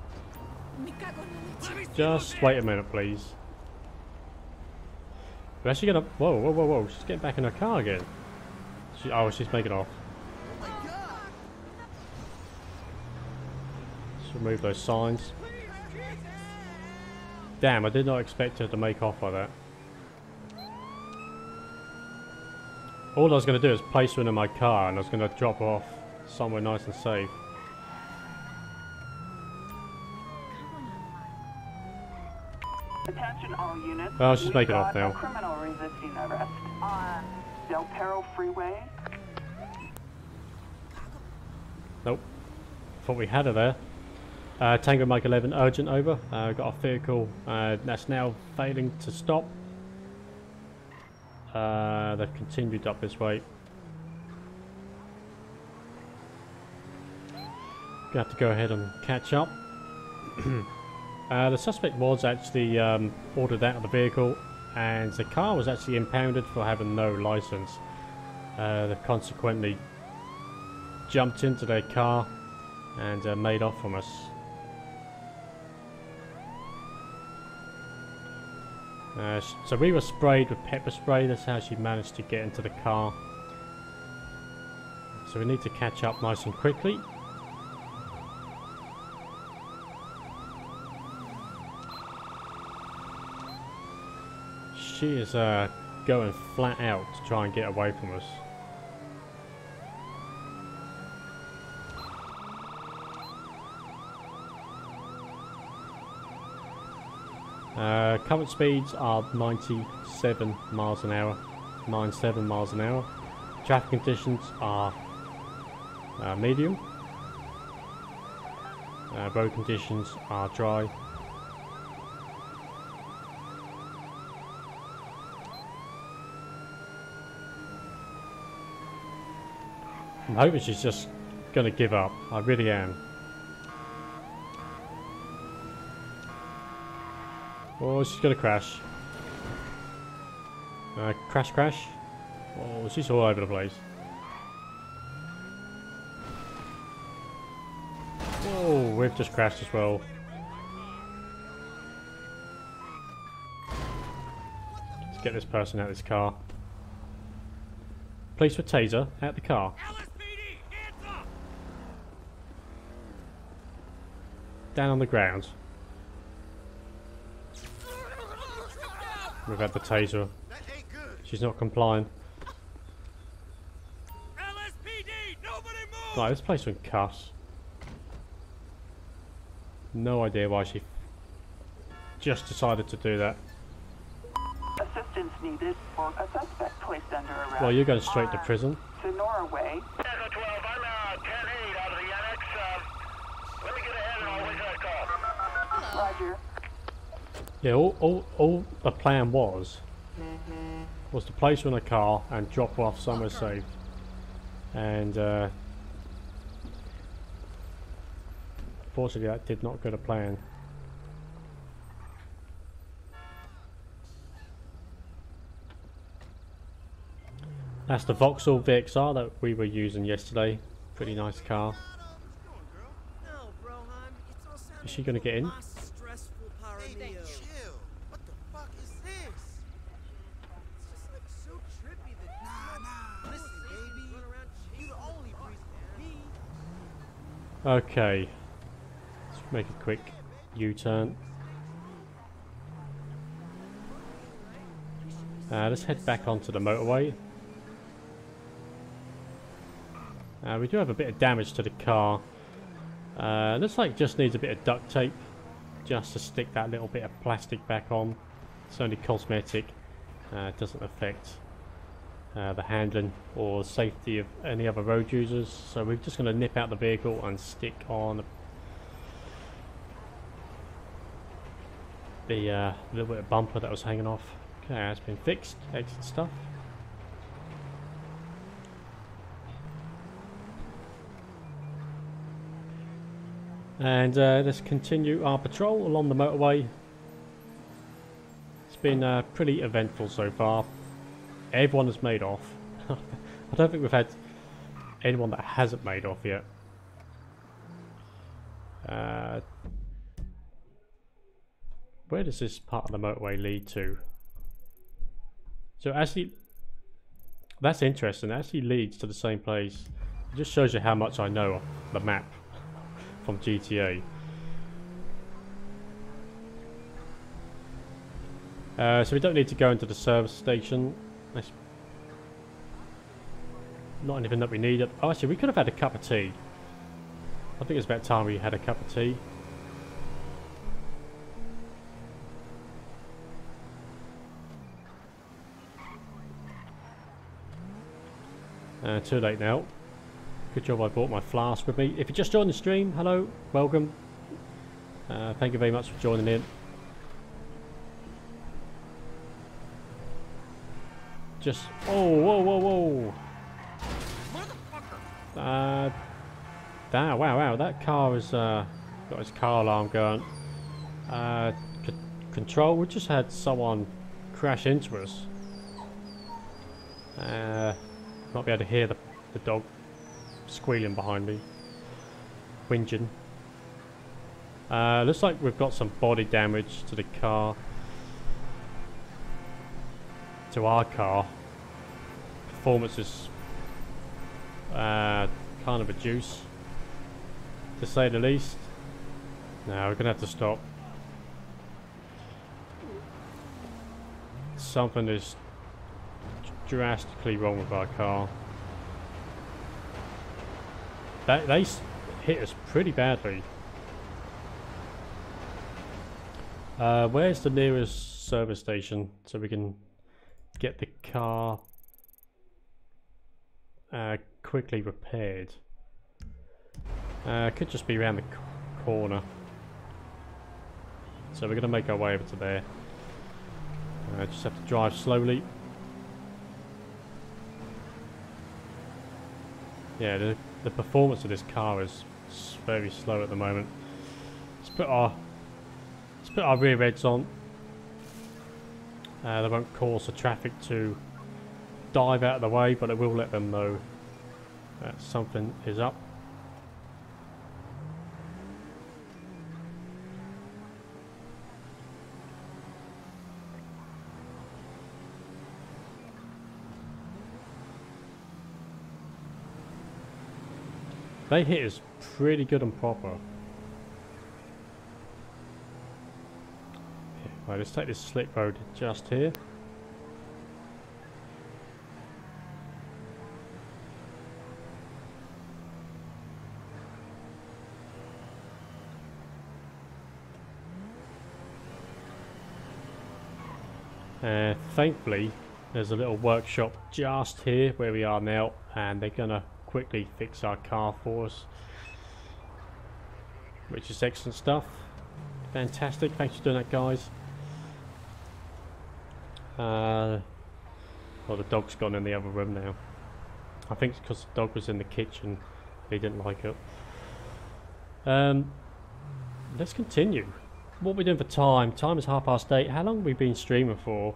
Me cago en la leche. Just wait a minute, please. We're actually gonna. Whoa, whoa, whoa, whoa! She's getting back in her car again. She's making off. Let's remove those signs. Damn, I did not expect her to make off like that. All I was going to do is place her in my car and I was going to drop her off somewhere nice and safe. Attention all units. Oh, she's We've making off got a now. criminal resisting arrest on Del Perro Freeway. Nope. Thought we had her there. Tango Mike 11, urgent, over. Got a vehicle that's now failing to stop. They've continued up this way. Gonna have to go ahead and catch up. The suspect was actually ordered out of the vehicle, and the car was actually impounded for having no license. They consequently jumped into their car and made off from us. So we were sprayed with pepper spray. That's how she managed to get into the car. So we need to catch up nice and quickly. She is going flat out to try and get away from us. Current speeds are 97 miles an hour, 97 miles an hour. Traffic conditions are medium. Road conditions are dry. I'm hoping she's just going to give up. I really am. Oh, she's going to crash. Crash, crash. Oh, she's all over the place. Oh, we've just crashed as well. Let's get this person out of this car. Police with taser, out the car. LSPD, hands up! Down on the ground. We've had the taser. That ain't good. She's not complying. LSPD, nobody move! Right, this place in cuffs. No idea why she just decided to do that. Assistance needed for a suspect placed under arrest. Well, you're going straight to on prison. Sonora Way. Echo 12, I'm 10-8 out of the annex. Let me get ahead and I'll wait for that call. Roger. Yeah, all the plan was was to place her in a car and drop her off somewhere safe. And fortunately that did not go to plan. That's the Vauxhall VXR that we were using yesterday. Pretty nice car. No, bro, hon. It's all sounding Is she gonna get in? stressful Hey, chill. What the fuck is this? It's just like so trippy that Nah. Listen, baby. run around You the only reason. Me. Okay. Let's make a quick U-turn. Let's head back onto the motorway. We do have a bit of damage to the car. Looks like it just needs a bit of duct tape just to stick that little bit of plastic back on. It's only cosmetic. It doesn't affect the handling or safety of any other road users. So we're just going to nip out the vehicle and stick on the little bit of bumper that was hanging off. Okay, that's been fixed. Excellent stuff. And let's continue our patrol along the motorway. It's been pretty eventful so far. Everyone has made off. I don't think we've had anyone that hasn't made off yet. Where does this part of the motorway lead to? So actually, that's interesting. It actually leads to the same place. It just shows you how much I know of the map from GTA. So we don't need to go into the service station. That's not anything that we needed. Oh, actually, we could have had a cup of tea. I think it's about time we had a cup of tea. Too late now. Good job I brought my flask with me. If you just joined the stream, hello, welcome. Thank you very much for joining in. Just, oh, whoa. Wow, that car has got its car alarm going. Control, we just had someone crash into us. Might be able to hear the dog squealing behind me, whinging. Looks like we've got some body damage to the car, to our car. Performance is kind of a juice, to say the least. Now we're gonna have to stop. Something is drastically wrong with our car. They hit us pretty badly. Where's the nearest service station so we can get the car quickly repaired? Could just be around the corner. So we're going to make our way over to there. Just have to drive slowly. Yeah, the performance of this car is very slow at the moment. Let's put our rear ends on. They won't cause the traffic to dive out of the way, but it will let them know that something is up. They hit us pretty good and proper. Right, let's take this slick road just here. Thankfully, there's a little workshop just here where we are now, and they're gonna quickly fix our car for us, which is excellent stuff. Fantastic, thanks for doing that, guys. Well, the dog's gone in the other room now. I think it's because the dog was in the kitchen. He didn't like it. Let's continue. What are we doing for time? Time is 8:30. How long have we been streaming for?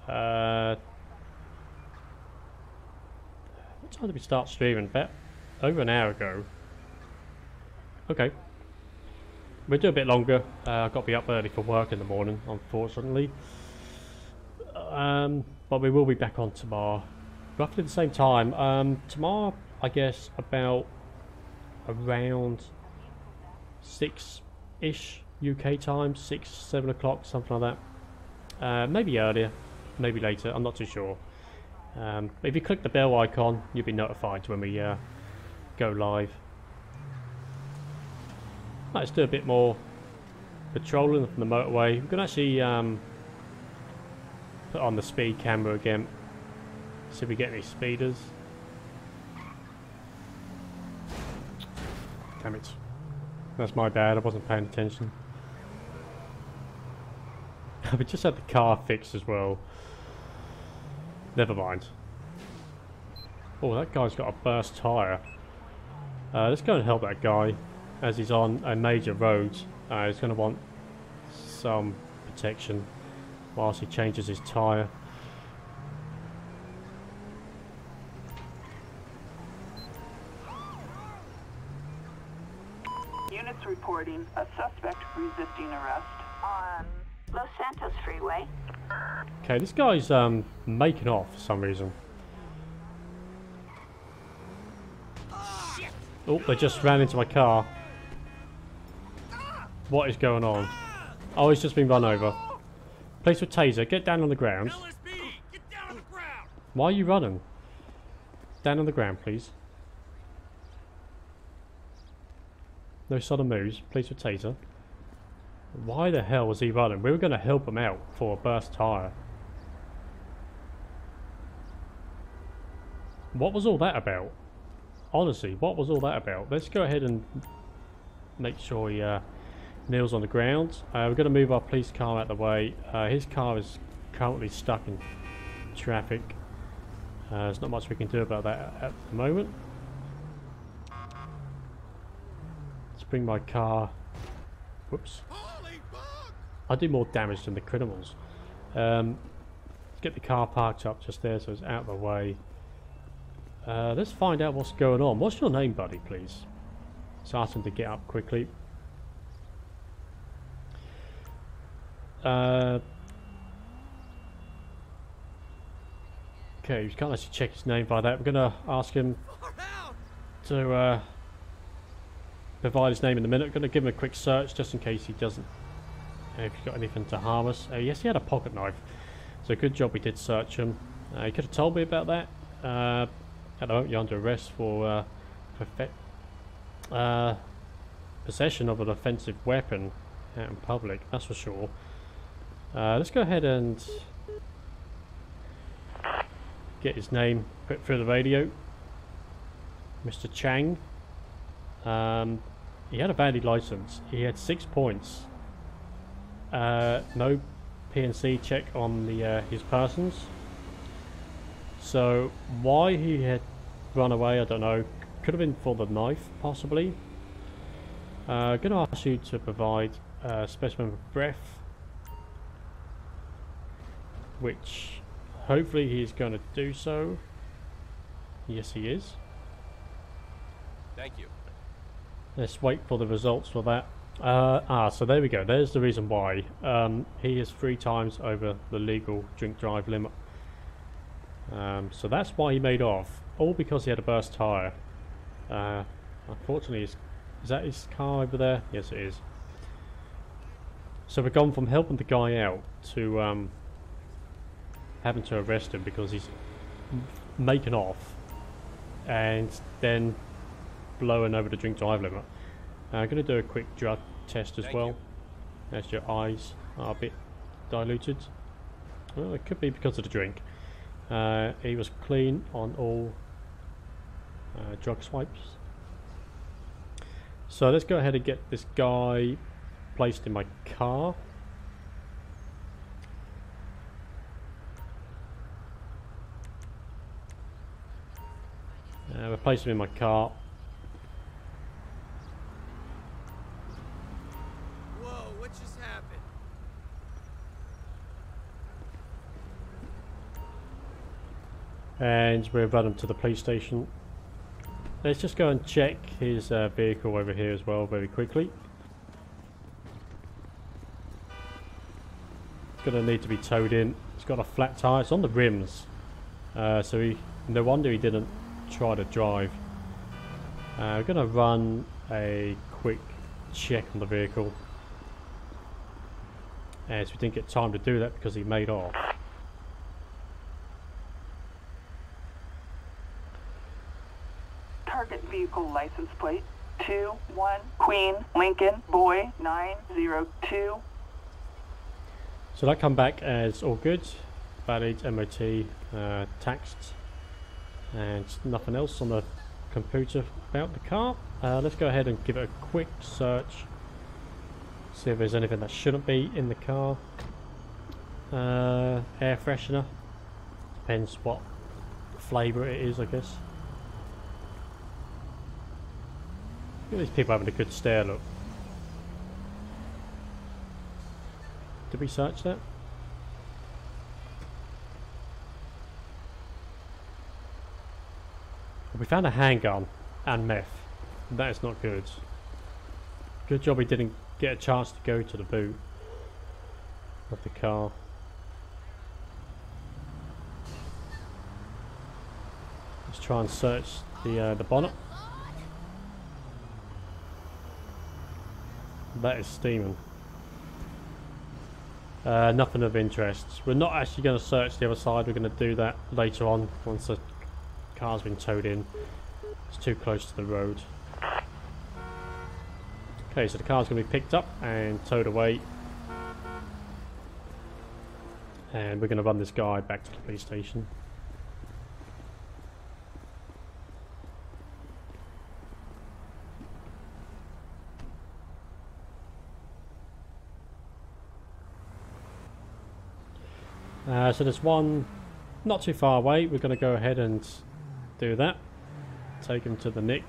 What time did we start streaming? About over an hour ago. Okay. We'll do a bit longer. I've got to be up early for work in the morning, unfortunately. But we will be back on tomorrow. Roughly the same time. Tomorrow, I guess, about around 6-ish UK time. 6, 7 o'clock, something like that. Maybe earlier, maybe later, I'm not too sure. If you click the bell icon, you'll be notified when we go live. Let's do a bit more patrolling from the motorway. We're going to actually put on the speed camera again. See if we get any speeders. Damn it. That's my bad, I wasn't paying attention. We just had the car fixed as well. Never mind. Oh, that guy's got a burst tyre. Let's go and help that guy. As he's on a major road, he's going to want some protection whilst he changes his tyre. Units reporting a suspect resisting arrest on Los Santos Freeway. Okay, this guy's making off for some reason. Oh, they just ran into my car. What is going on? Oh, he's just been run over. Police with taser, get down on the ground. LSPD, get down on the ground! Why are you running? Down on the ground, please. No sudden moves. Police with taser. Why the hell was he running? We were going to help him out for a burst tyre. What was all that about? Honestly, what was all that about? Let's go ahead and make sure he kneels on the ground. We're going to move our police car out of the way. His car is currently stuck in traffic. There's not much we can do about that at the moment. Let's bring my car. Whoops. I do more damage than the criminals. Let's get the car parked up just there so it's out of the way. Let's find out what's going on. What's your name, buddy, please? Let's ask him to get up quickly. Okay, you can't actually check his name by that. We're going to ask him to provide his name in a minute. We're going to give him a quick search just in case he doesn't. If he's got anything to harm us. Yes, he had a pocket knife. So good job we did search him. He could have told me about that. At the moment you're under arrest for possession of an offensive weapon out in public, that's for sure. Let's go ahead and get his name put through the radio. Mr. Chang. He had a valid license. He had 6 points. No PNC check on the his persons. So why he had run away, I don't know. Could have been for the knife, possibly. Going to ask you to provide a specimen of breath, which hopefully he's going to do so. Yes, he is. Thank you. Let's wait for the results for that. So there we go. There's the reason why. He is 3 times over the legal drink drive limit. So that's why he made off, all because he had a burst tyre. Unfortunately, is that his car over there? Yes, it is. So we've gone from helping the guy out to having to arrest him because he's making off and then blowing over the drink drive limit. I'm going to do a quick drug test as well. As your eyes are a bit diluted. Well, it could be because of the drink. He was clean on all drug swipes. So let's go ahead and get this guy placed in my car. place him in my car. Whoa, what just happened? And we'll run him to the police station. Let's just go and check his vehicle over here as well very quickly. It's going to need to be towed in. It's got a flat tyre. It's on the rims. So no wonder he didn't try to drive. We're going to run a quick check on the vehicle. As we didn't get time to do that because he made off. Target vehicle license plate 21 Queen Lincoln Boy 902. So that come back as all good, valid, MOT, taxed, and nothing else on the computer about the car. Let's go ahead and give it a quick search, see if there's anything that shouldn't be in the car. Air freshener, depends what flavour it is, I guess. Look at these people having a good stare, look. Did we search that? We found a handgun and meth. That is not good. Good job we didn't get a chance to go to the boot of the car. Let's try and search the bonnet. That is steaming. Nothing of interest. We're not actually going to search the other side. We're going to do that later on once the car's been towed in. It's too close to the road. Okay, so the car's going to be picked up and towed away. And we're going to run this guy back to the police station. So there's one not too far away. We're going to go ahead and do that. Take him to the nick.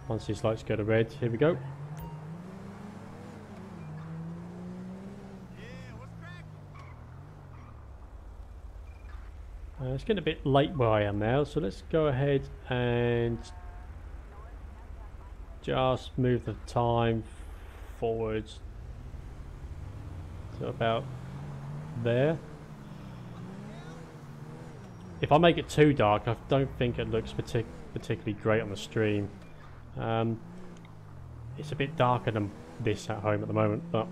Once his lights go to red, here we go. It's getting a bit late where I am now, so let's go ahead and just move the time forwards to about there. If I make it too dark, I don't think it looks particularly great on the stream. It's a bit darker than this at home at the moment, but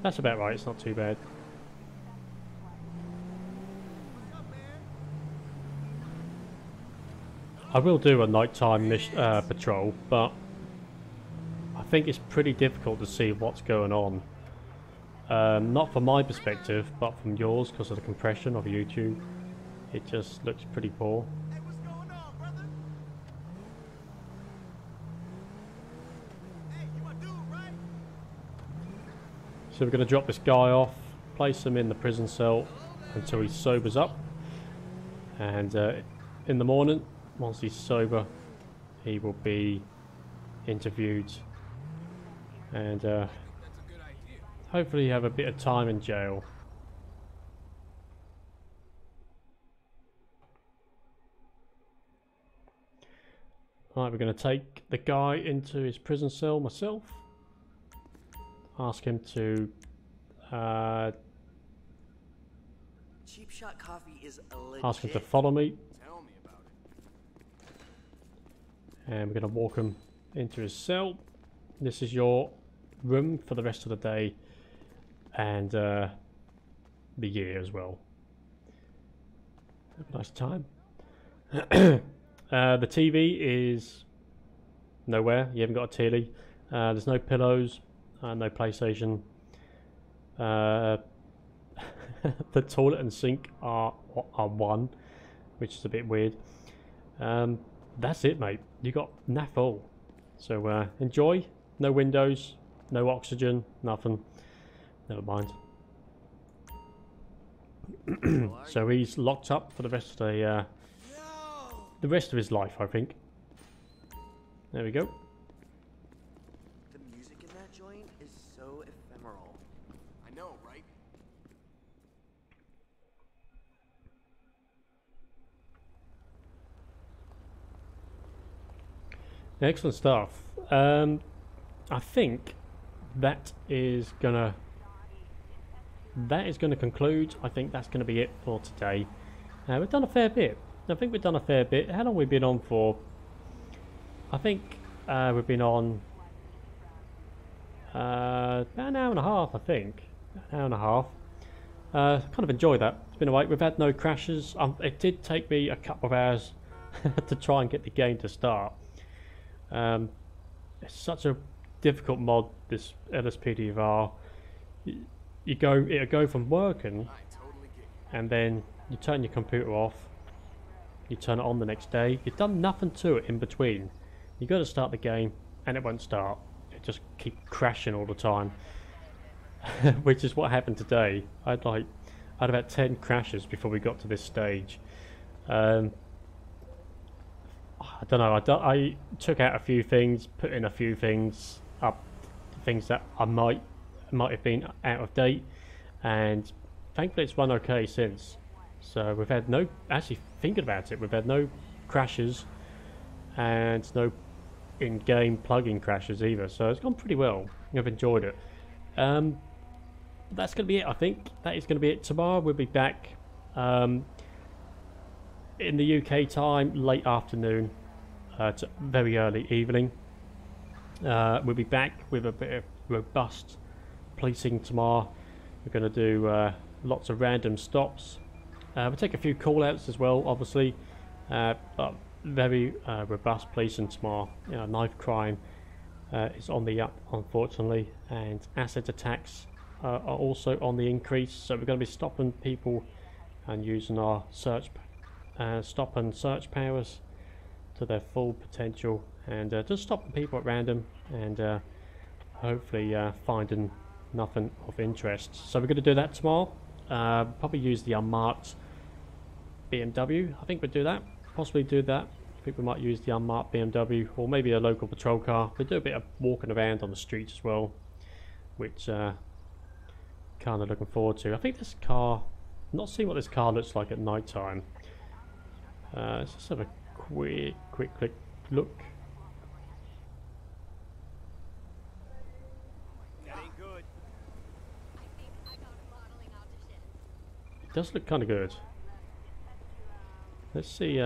that's about right. It's not too bad. I will do a nighttime patrol, but I think it's pretty difficult to see what's going on. Not from my perspective, but from yours, because of the compression of YouTube. It just looks pretty poor. Hey, what's going on, brother? Hey, you my dude, right? So we're going to drop this guy off, place him in the prison cell until he sobers up. And in the morning, once he's sober, he will be interviewed. And hopefully have a bit of time in jail. Right, we're going to take the guy into his prison cell myself. Ask him to Cheap Shot Coffee is a legit. ask him to follow me, Tell me about it. and we're going to walk him into his cell. This is your room for the rest of the day and the year as well. Have a nice time. The TV is nowhere. You haven't got a TV. There's no pillows, no PlayStation. The toilet and sink are one, which is a bit weird. That's it, mate. You got naff all. So enjoy. No windows, no oxygen, nothing. Never mind. So he's locked up for the rest of the rest of his life, I think. There we go. The music in that joint is so ephemeral. I know, right? Excellent stuff. I think that is gonna conclude. I think that's gonna be it for today. We've done a fair bit. I think we've done a fair bit. How long have we been on for? I think we've been on about an hour and a half. I think an hour and a half. Kind of enjoyed that. It's been alright. We've had no crashes. It did take me a couple of hours to try and get the game to start. It's such a difficult mod, this LSPDFR. It'll go from working, and then you turn your computer off, you turn it on the next day, you've done nothing to it in between. You got to start the game and it won't start. It just keeps crashing all the time. Which is what happened today. I had about 10 crashes before we got to this stage. I don't know, I took out a few things, put in a few things, things that I might have been out of date, and thankfully it's run okay since. So we've had no, actually thinking about it, we've had no crashes and no in-game plugin crashes either, so it's gone pretty well. I've enjoyed it. That's going to be it, I think. That is going to be it. Tomorrow we'll be back in the UK time, late afternoon to very early evening. We'll be back with a bit of robust policing tomorrow. We're going to do lots of random stops. We'll take a few call-outs as well, obviously, but very robust policing tomorrow. Knife crime is on the up, unfortunately, and asset attacks are also on the increase. So we're going to be stopping people and using our stop and search powers to their full potential, and just stopping people at random and hopefully finding nothing of interest. So we're going to do that tomorrow. Probably use the unmarked BMW. I think we'll do that. Possibly do that. I think we might use the unmarked BMW, or maybe a local patrol car. We'll do a bit of walking around on the streets as well, which kind of looking forward to. I think this car, not seeing what this car looks like at night time. Let's just have a quick look. That ain't good. It does look kind of good. Let's see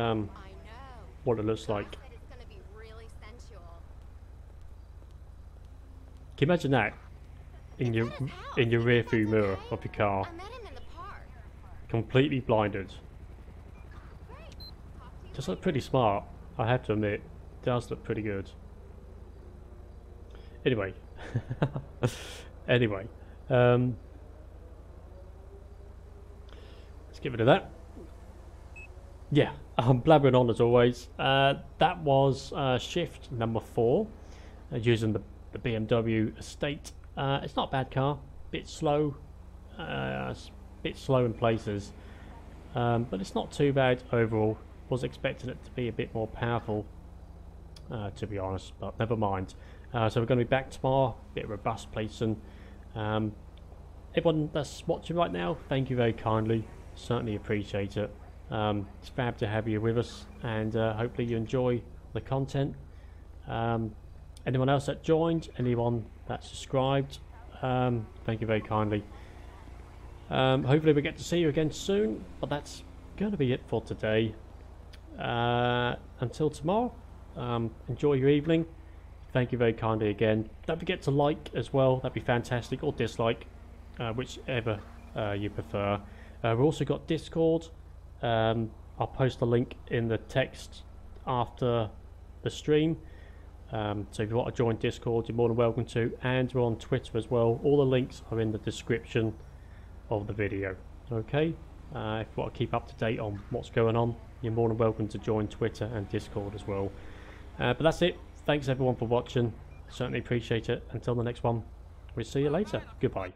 what it looks like. Can you imagine that in your rear view mirror of your car, completely blinded? Does look pretty smart, I have to admit. It does look pretty good. Anyway, let's get rid of that. Yeah, I'm blabbering on as always. That was shift number 4, using the BMW Estate. It's not a bad car, bit slow in places, but it's not too bad overall. Was expecting it to be a bit more powerful, to be honest, but never mind. So we're going to be back tomorrow, bit of robust placing. Everyone that's watching right now, thank you very kindly, certainly appreciate it. It's fab to have you with us, and hopefully you enjoy the content. Anyone else that joined, anyone that subscribed, thank you very kindly. Hopefully we get to see you again soon, but that's going to be it for today. Until tomorrow, enjoy your evening. Thank you very kindly again. Don't forget to like as well, that'd be fantastic, or dislike, whichever you prefer. We've also got Discord. I'll post a link in the text after the stream, so if you want to join Discord, you're more than welcome to, and we're on Twitter as well. All the links are in the description of the video. Okay, if you want to keep up to date on what's going on, you're more than welcome to join Twitter and Discord as well. But that's it. Thanks everyone for watching, certainly appreciate it. Until the next one, we'll see you later. Goodbye.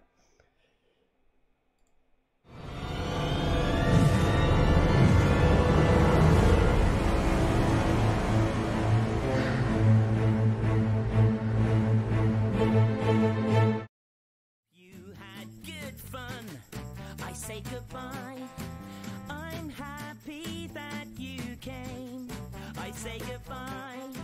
say goodbye.